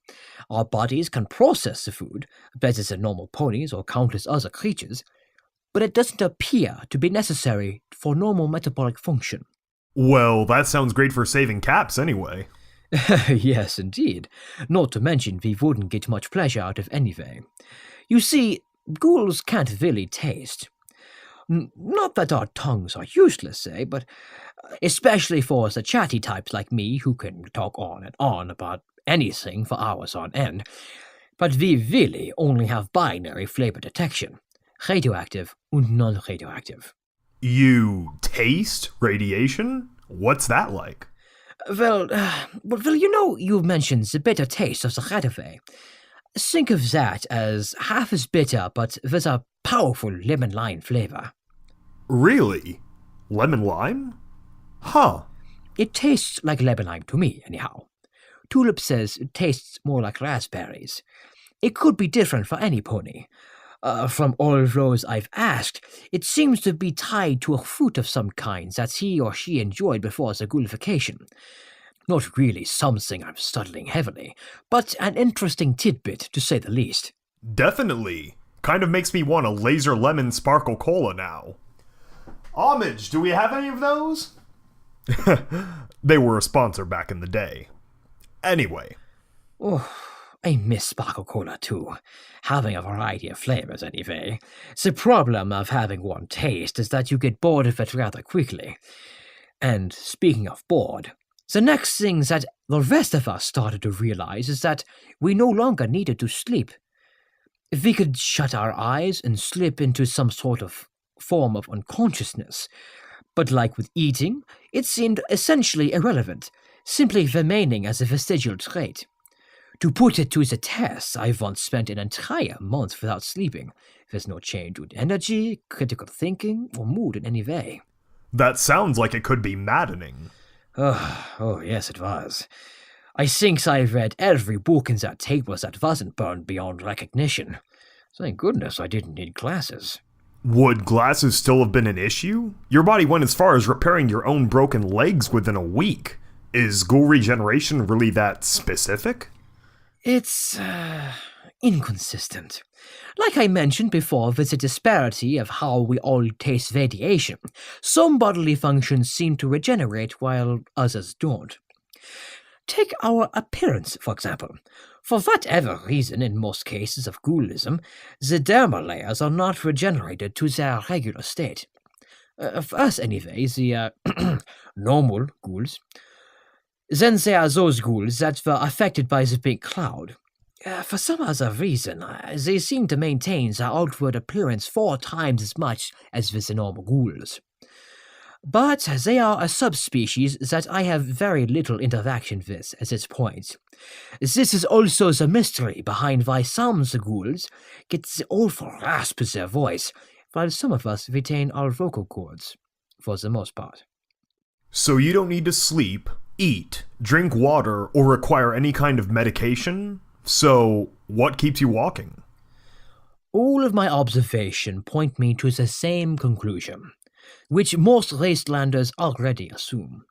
Our bodies can process the food, better than normal ponies or countless other creatures, but it doesn't appear to be necessary for normal metabolic function. Well, that sounds great for saving caps anyway. Yes, indeed. Not to mention we wouldn't get much pleasure out of anyway. You see, ghouls can't really taste. Not that our tongues are useless, but especially for the chatty types like me who can talk on and on about anything for hours on end. But we really only have binary flavor detection, radioactive and non-radioactive. You taste radiation? What's that like? Well, you mentioned the bitter taste of the radaway. Think of that as half as bitter but with a powerful lemon-lime flavor. Really? Lemon lime? Huh. It tastes like lemon lime to me, anyhow. Tulip says it tastes more like raspberries. It could be different for any pony. From all those I've asked, it seems to be tied to a fruit of some kind that he or she enjoyed before the ghoulification. Not really something I'm studying heavily, but an interesting tidbit to say the least. Definitely. Kind of makes me want a laser lemon sparkle cola now. Homage, do we have any of those? They were a sponsor back in the day. Anyway. Oh, I miss Sparkle Cola too. Having a variety of flavors anyway. The problem of having one taste is that you get bored of it rather quickly. And speaking of bored, the next thing that the rest of us started to realize is that we no longer needed to sleep. If we could shut our eyes and slip into some sort of form of unconsciousness. But like with eating, it seemed essentially irrelevant, simply remaining as a vestigial trait. To put it to the test, I once spent an entire month without sleeping. There's no change in energy, critical thinking, or mood in any way. That sounds like it could be maddening. Oh, yes, it was. I think I read every book in that tables that wasn't burned beyond recognition. Thank goodness I didn't need glasses. Would glasses still have been an issue? Your body went as far as repairing your own broken legs within a week. Is ghoul regeneration really that specific? It's, inconsistent. Like I mentioned before, with the disparity of how we all taste radiation, some bodily functions seem to regenerate while others don't. Take our appearance, for example. For whatever reason, in most cases of ghoulism, the dermal layers are not regenerated to their regular state. For us, anyway, the normal ghouls. Then there are those ghouls that were affected by the big cloud. For some other reason, they seem to maintain their outward appearance 4 times as much as with the normal ghouls. But they are a subspecies that I have very little interaction with at this point. This is also the mystery behind why some of the ghouls get the awful rasp of their voice, while some of us retain our vocal cords, for the most part. So you don't need to sleep, eat, drink water, or require any kind of medication? So, what keeps you walking? All of my observation point me to the same conclusion, which most Wastelanders already assume.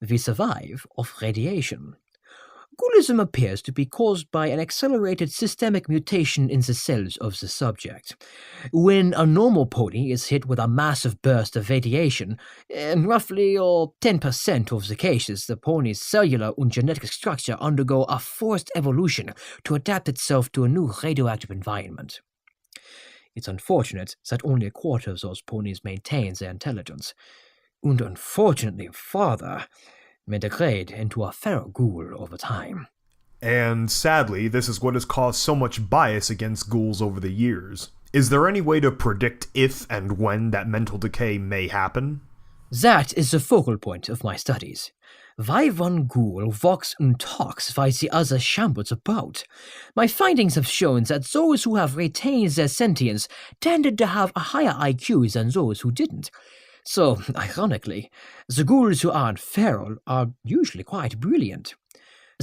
We survive off radiation. Ghoulism appears to be caused by an accelerated systemic mutation in the cells of the subject. When a normal pony is hit with a massive burst of radiation, in roughly 10% of the cases, the pony's cellular and genetic structure undergo a forced evolution to adapt itself to a new radioactive environment. It's unfortunate that only a quarter of those ponies maintain their intelligence, and unfortunately farther, may degrade into a feral ghoul over time. And sadly, this is what has caused so much bias against ghouls over the years. Is there any way to predict if and when that mental decay may happen? That is the focal point of my studies. Why one ghoul walks and talks while the other shambles about? My findings have shown that those who have retained their sentience tended to have a higher IQ than those who didn't. So, ironically, the ghouls who aren't feral are usually quite brilliant.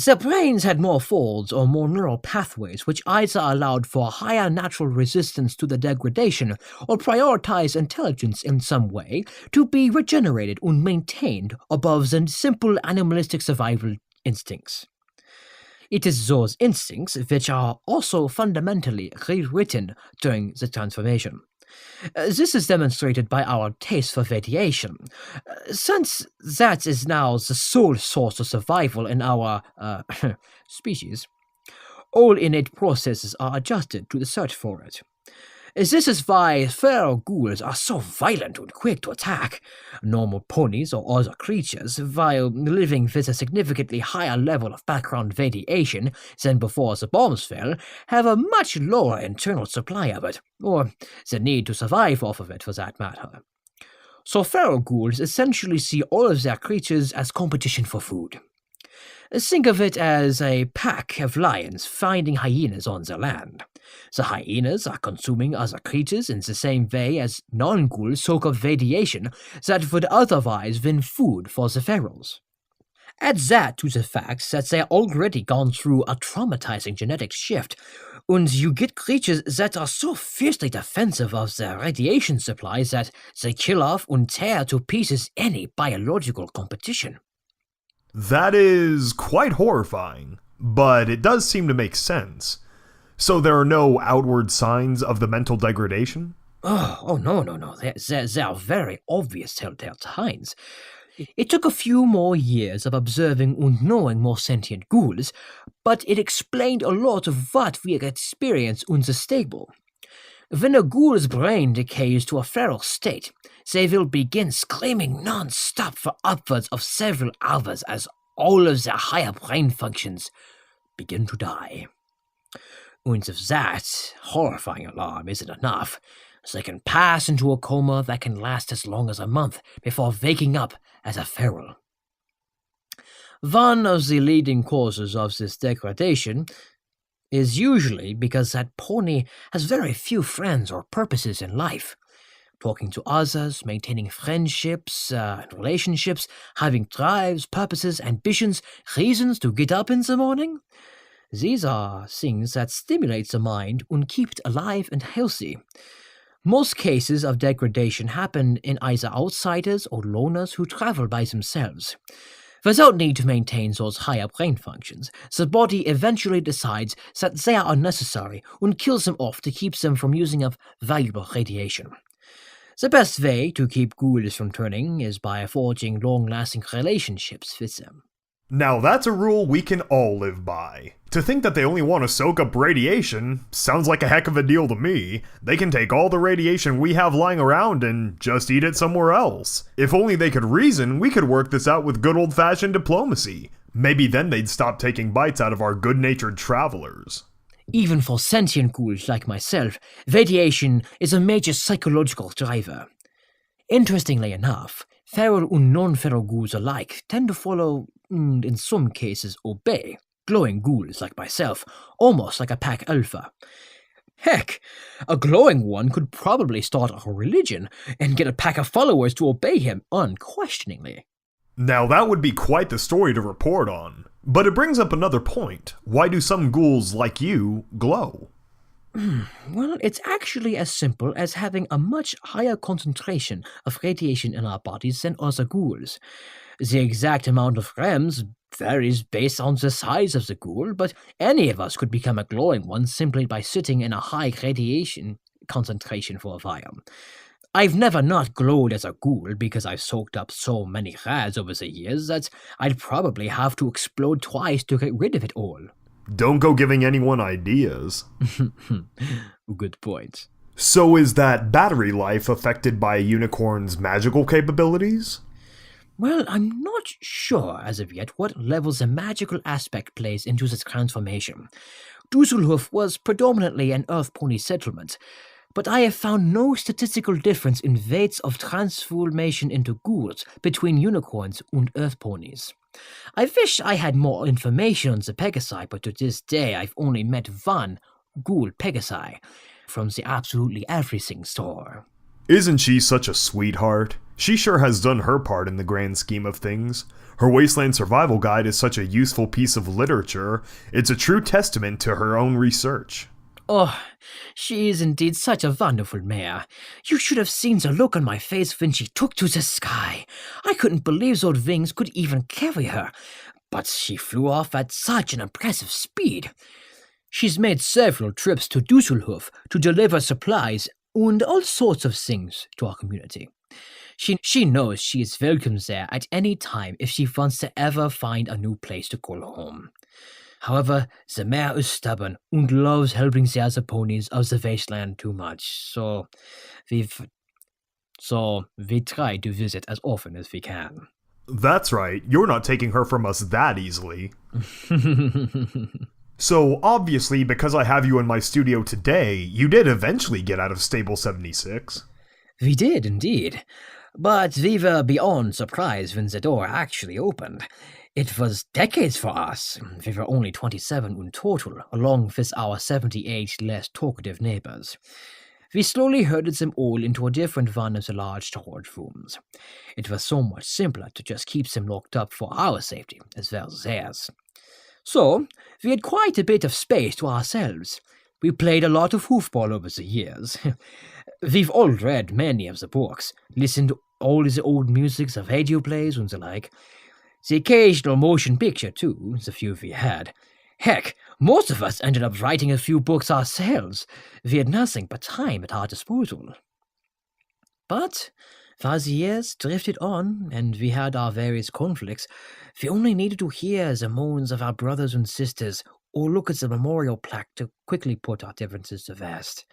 Their brains had more folds or more neural pathways which either allowed for higher natural resistance to the degradation or prioritized intelligence in some way to be regenerated and maintained above the simple animalistic survival instincts. It is those instincts which are also fundamentally rewritten during the transformation. This is demonstrated by our taste for radiation, since that is now the sole source of survival in our species. All innate processes are adjusted to the search for it. This is why feral ghouls are so violent and quick to attack. Normal ponies or other creatures, while living with a significantly higher level of background radiation than before the bombs fell, have a much lower internal supply of it, or the need to survive off of it for that matter. So feral ghouls essentially see all of their creatures as competition for food. Think of it as a pack of lions finding hyenas on their land. The hyenas are consuming other creatures in the same way as non-ghouls soak up radiation that would otherwise been food for the ferals. Add that to the fact that they're already gone through a traumatizing genetic shift, and you get creatures that are so fiercely defensive of their radiation supplies that they kill off and tear to pieces any biological competition. That is quite horrifying, but it does seem to make sense. So there are no outward signs of the mental degradation? No. There are very obvious telltale signs. It took a few more years of observing and knowing more sentient ghouls, but it explained a lot of what we experience in the stable. When a ghoul's brain decays to a feral state, they will begin screaming non-stop for upwards of several hours as all of their higher brain functions begin to die. And if that horrifying alarm isn't enough, they can pass into a coma that can last as long as a month before waking up as a feral. One of the leading causes of this degradation is usually because that pony has very few friends or purposes in life. Talking to others, maintaining friendships and relationships, having drives, purposes, ambitions, reasons to get up in the morning. These are things that stimulate the mind and keep it alive and healthy. Most cases of degradation happen in either outsiders or loners who travel by themselves. Without need to maintain those higher brain functions, the body eventually decides that they are unnecessary and kills them off to keep them from using up valuable radiation. The best way to keep ghouls from turning is by forging long-lasting relationships with them. Now that's a rule we can all live by. To think that they only want to soak up radiation sounds like a heck of a deal to me. They can take all the radiation we have lying around and just eat it somewhere else. If only they could reason, we could work this out with good old-fashioned diplomacy. Maybe then they'd stop taking bites out of our good-natured travelers. Even for sentient ghouls like myself, radiation is a major psychological driver. Interestingly enough, feral and non-feral ghouls alike tend to follow, and in some cases obey, glowing ghouls like myself, almost like a pack alpha. Heck, a glowing one could probably start a religion and get a pack of followers to obey him unquestioningly. Now that would be quite the story to report on. But it brings up another point. Why do some ghouls like you glow? Well, it's actually as simple as having a much higher concentration of radiation in our bodies than other ghouls. The exact amount of REMs varies based on the size of the ghoul, but any of us could become a glowing one simply by sitting in a high radiation concentration for a while. I've never not glowed as a ghoul because I've soaked up so many rads over the years that I'd probably have to explode twice to get rid of it all. Don't go giving anyone ideas. Good point. So is that battery life affected by a unicorn's magical capabilities? Well, I'm not sure as of yet what level the magical aspect plays into this transformation. Düsseldorf was predominantly an earth pony settlement. but I have found no statistical difference in rates of transformation into ghouls between unicorns and earth ponies. I wish I had more information on the Pegasi, but to this day I've only met one ghoul Pegasi from the Absolutely Everything store. Isn't she such a sweetheart? She sure has done her part in the grand scheme of things. Her Wasteland Survival Guide is such a useful piece of literature. It's a true testament to her own research. Oh, she is indeed such a wonderful mare. You should have seen the look on my face when she took to the sky. I couldn't believe those wings could even carry her, but she flew off at such an impressive speed. She's made several trips to Düsseldorf to deliver supplies and all sorts of things to our community. She knows she is welcome there at any time if she wants to ever find a new place to call home. However, the mare is stubborn and loves helping the other ponies of the wasteland too much, so we try to visit as often as we can. That's right, you're not taking her from us that easily. So, obviously, because I have you in my studio today, you did eventually get out of Stable 76. We did, indeed. But we were beyond surprised when the door actually opened. It was decades for us. We were only 27 in total, along with our 78 less talkative neighbors. We slowly herded them all into a different one of the large storage rooms. It was so much simpler to just keep them locked up for our safety, as well as theirs. So, we had quite a bit of space to ourselves. We played a lot of hoofball over the years. We've all read many of the books, listened to all the old music, the radio plays, and the like. The occasional motion picture, too, the few we had. Heck, most of us ended up writing a few books ourselves. We had nothing but time at our disposal. But, as the years drifted on, and we had our various conflicts, we only needed to hear the moans of our brothers and sisters, or look at the memorial plaque to quickly put our differences to rest.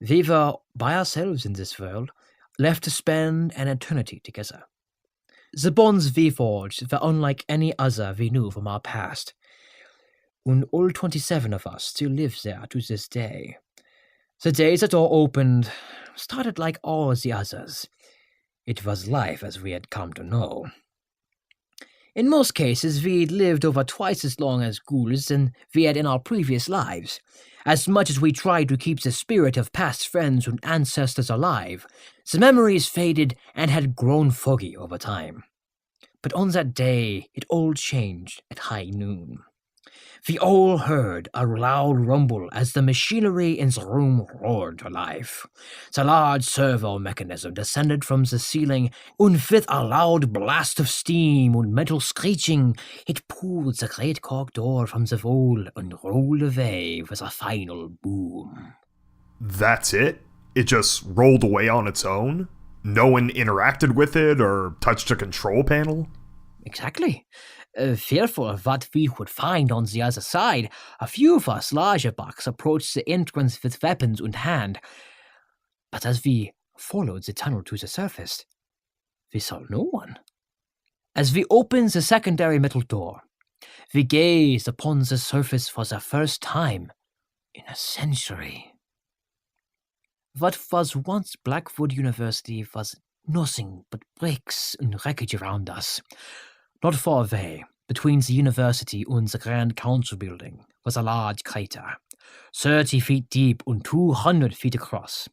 We were by ourselves in this world, left to spend an eternity together. The bonds we forged were unlike any other we knew from our past, and all 27 of us still live there to this day. The day the door opened started like all the others. It was life as we had come to know. In most cases, we'd lived over twice as long as ghouls than we had in our previous lives. As much as we tried to keep the spirit of past friends and ancestors alive, the memories faded and had grown foggy over time. But on that day, it all changed at high noon. We all heard a loud rumble as the machinery in the room roared to life. The large servo mechanism descended from the ceiling, and with a loud blast of steam and metal screeching, it pulled the great cork door from the wall and rolled away with a final boom. That's it? It just rolled away on its own? No one interacted with it or touched a control panel? Exactly. Fearful of what we would find on the other side, a few of us larger bucks approached the entrance with weapons in hand. But as we followed the tunnel to the surface, we saw no one. As we opened the secondary metal door, we gazed upon the surface for the first time in a century. What was once Blackwood University was nothing but bricks and wreckage around us. Not far away, between the university and the Grand Council building, was a large crater, 30 feet deep and 200 feet across.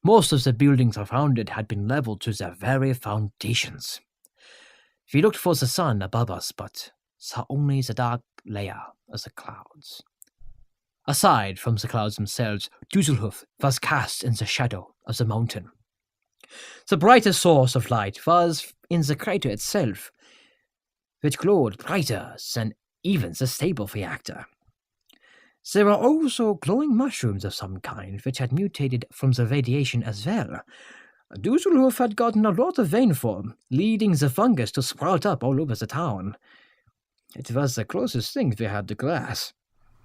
Most of the buildings around it had been leveled to their very foundations. We looked for the sun above us, but saw only the dark layer of the clouds. Aside from the clouds themselves, Düsseldorf was cast in the shadow of the mountain. The brightest source of light was in the crater itself, which glowed brighter than even the stable reactor. There were also glowing mushrooms of some kind which had mutated from the radiation as well. Düsseldorf had gotten a lot of rainfall, leading the fungus to sprout up all over the town. It was the closest thing we had to grass.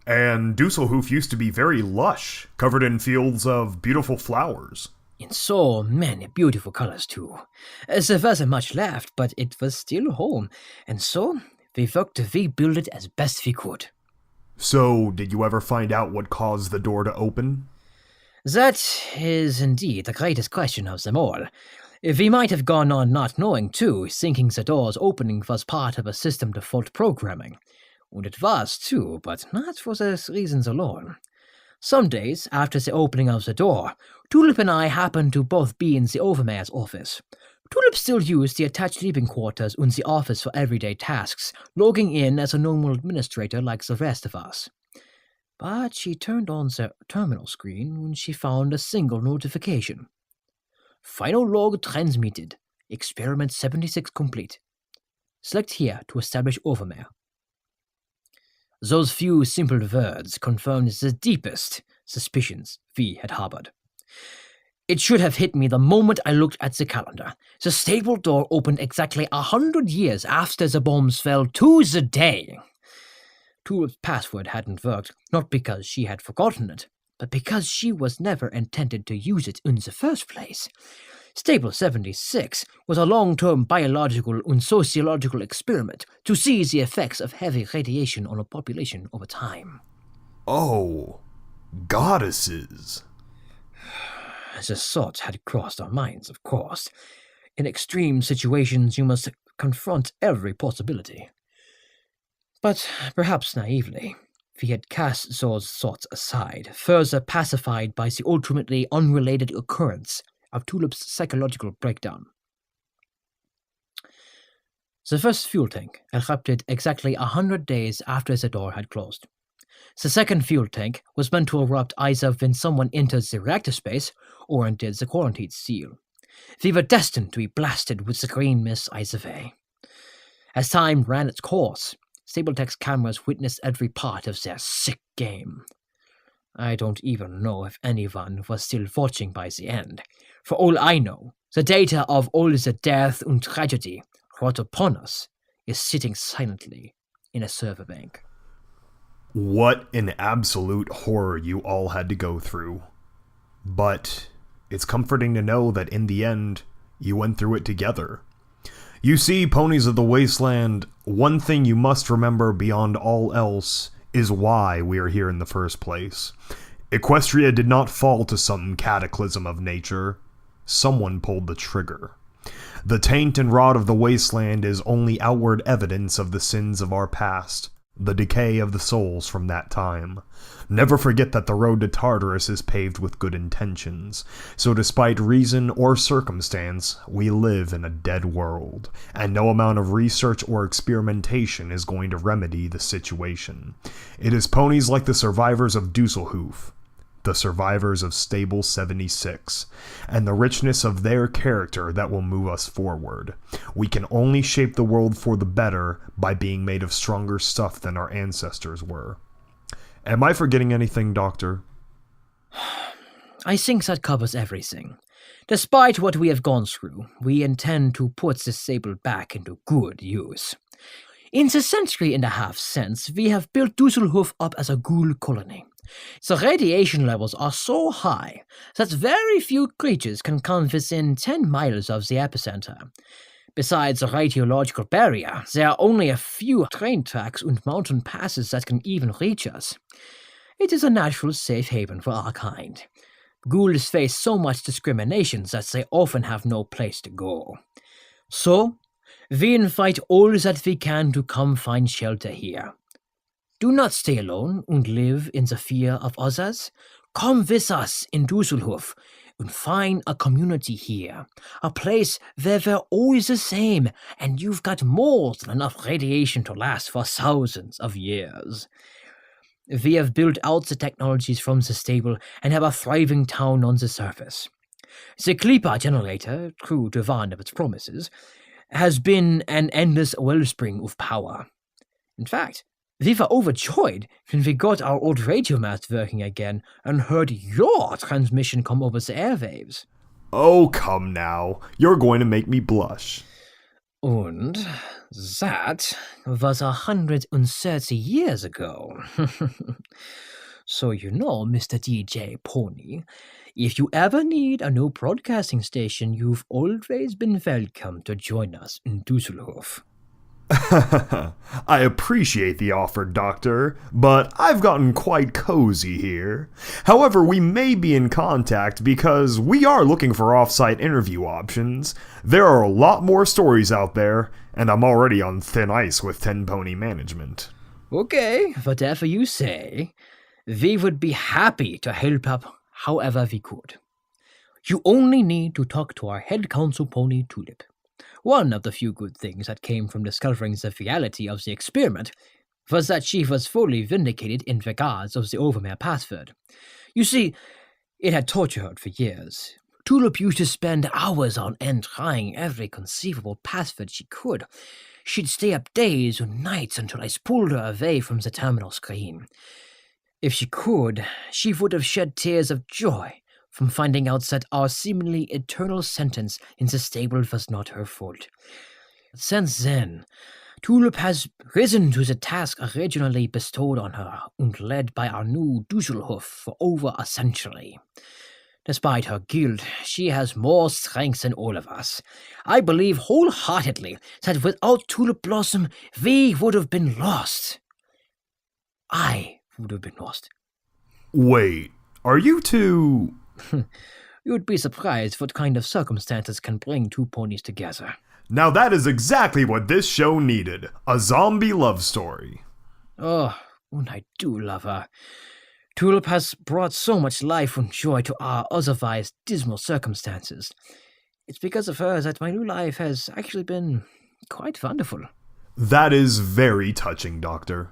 And Dusselhof used to be very lush, covered in fields of beautiful flowers. In so many beautiful colors, too. There wasn't much left, but it was still home, and so we worked to rebuild it as best we could. So, did you ever find out what caused the door to open? That is indeed the greatest question of them all. We might have gone on not knowing too, thinking the door's opening was part of a system default programming. And it was too, but not for those reasons alone. Some days, after the opening of the door, Tulip and I happened to both be in the Overmare's office. Tulip still used the attached living quarters and the office for everyday tasks, logging in as a normal administrator like the rest of us. But she turned on the terminal screen when she found a single notification. Final log transmitted. Experiment 76 complete. Select here to establish Overmare. Those few simple words confirmed the deepest suspicions we had harbored. It should have hit me the moment I looked at the calendar. The stable door opened exactly 100 years after the bombs fell to the day. Tulip's password hadn't worked, not because she had forgotten it, but because she was never intended to use it in the first place. Stable 76 was a long-term biological and sociological experiment to see the effects of heavy radiation on a population over time. Oh, goddesses. The thought had crossed our minds, of course. In extreme situations, you must confront every possibility. But perhaps naively, we had cast those thoughts aside, further pacified by the ultimately unrelated occurrence of Tulip's psychological breakdown. The first fuel tank erupted exactly 100 days after the door had closed. The second fuel tank was meant to erupt either when someone entered the reactor space or undid the quarantine seal. We were destined to be blasted with the green mist either way. As time ran its course, Stabletech's cameras witnessed every part of their sick game. I don't even know if anyone was still watching by the end. For all I know, the data of all the death and tragedy wrought upon us is sitting silently in a server bank. What an absolute horror you all had to go through. But it's comforting to know that in the end, you went through it together. You see, ponies of the Wasteland, one thing you must remember beyond all else is why we are here in the first place. Equestria did not fall to some cataclysm of nature. Someone pulled the trigger. The taint and rot of the Wasteland is only outward evidence of the sins of our past, the decay of the souls from that time. Never forget that the road to Tartarus is paved with good intentions, so despite reason or circumstance, we live in a dead world, and no amount of research or experimentation is going to remedy the situation. It is ponies like the survivors of Düsseldorf, the survivors of Stable 76, and the richness of their character that will move us forward. We can only shape the world for the better by being made of stronger stuff than our ancestors were. Am I forgetting anything, Doctor? I think that covers everything. Despite what we have gone through, we intend to put the Sable back into good use. In the century and a half since, we have built Düsseldorf up as a ghoul colony. The radiation levels are so high that very few creatures can come within 10 miles of the epicenter. Besides the radiological barrier, there are only a few train tracks and mountain passes that can even reach us. It is a natural safe haven for our kind. Ghouls face so much discrimination that they often have no place to go. So, we invite all that we can to come find shelter here. Do not stay alone and live in the fear of others. Come with us in Düsseldorf and find a community here, a place where we're always the same and you've got more than enough radiation to last for thousands of years. We have built out the technologies from the stable and have a thriving town on the surface. The Klippa generator, true to one of its promises, has been an endless wellspring of power. In fact, we were overjoyed when we got our old radio mast working again and heard your transmission come over the airwaves. Oh, come now. You're going to make me blush. And that was 130 years ago. So you know, Mr. DJ Pony, if you ever need a new broadcasting station, you've always been welcome to join us in Düsseldorf. I appreciate the offer, Doctor, but I've gotten quite cozy here. However, we may be in contact because we are looking for off-site interview options. There are a lot more stories out there, and I'm already on thin ice with 10 Pony management. Okay, whatever you say. We would be happy to help up however we could. You only need to talk to our head council pony, Tulip. One of the few good things that came from discovering the reality of the experiment was that she was fully vindicated in regards of the Overmare password. You see, it had tortured her for years. Tulip used to spend hours on end trying every conceivable password she could. She'd stay up days and nights until I pulled her away from the terminal screen. If she could, she would have shed tears of joy from finding out that our seemingly eternal sentence in the stable was not her fault. Since then, Tulip has risen to the task originally bestowed on her and led by our new Dusselhof for over a century. Despite her guilt, she has more strength than all of us. I believe wholeheartedly that without Tulip Blossom, we would have been lost. I would have been lost. Wait, are you two... You'd be surprised what kind of circumstances can bring two ponies together. Now that is exactly what this show needed. A zombie love story. Oh, and I do love her. Tulip has brought so much life and joy to our otherwise dismal circumstances. It's because of her that my new life has actually been quite wonderful. That is very touching, Doctor.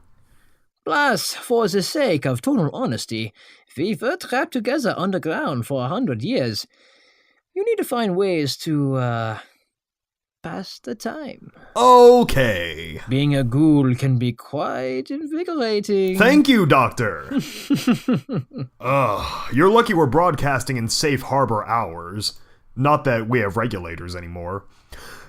Plus, for the sake of total honesty, we were trapped together underground for 100 years. You need to find ways to, pass the time. Okay. Being a ghoul can be quite invigorating. Thank you, Doctor. You're lucky we're broadcasting in safe harbor hours. Not that we have regulators anymore.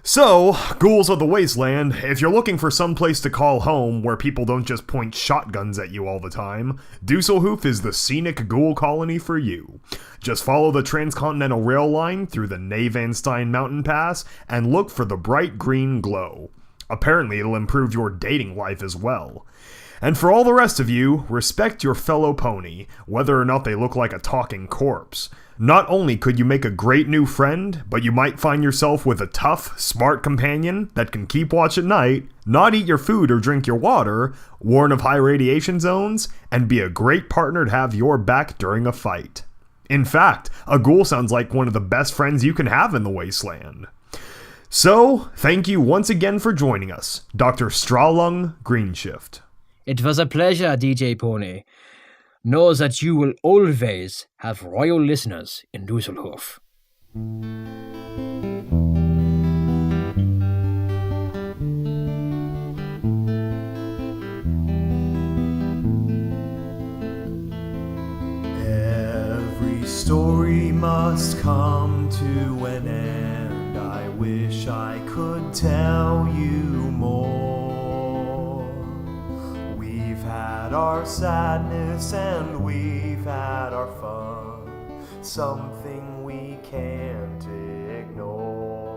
So, ghouls of the Wasteland, if you're looking for some place to call home where people don't just point shotguns at you all the time, Dusselhof is the scenic ghoul colony for you. Just follow the transcontinental rail line through the Nevanstein mountain pass and look for the bright green glow. Apparently it'll improve your dating life as well. And for all the rest of you, respect your fellow pony, whether or not they look like a talking corpse. Not only could you make a great new friend, but you might find yourself with a tough, smart companion that can keep watch at night, not eat your food or drink your water, warn of high radiation zones, and be a great partner to have your back during a fight. In fact, a ghoul sounds like one of the best friends you can have in the Wasteland. So, thank you once again for joining us, Dr. Strawlung Greenshift. It was a pleasure, DJ Pony. Know that you will always have royal listeners in Dusselhof. Every story must come to an end. I wish I could tell you more. We've had our sadness and we've had our fun, something we can't ignore.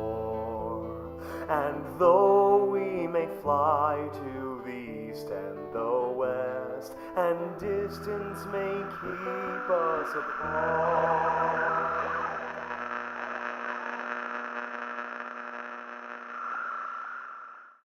And though we may fly to the east and the west, and distance may keep us apart,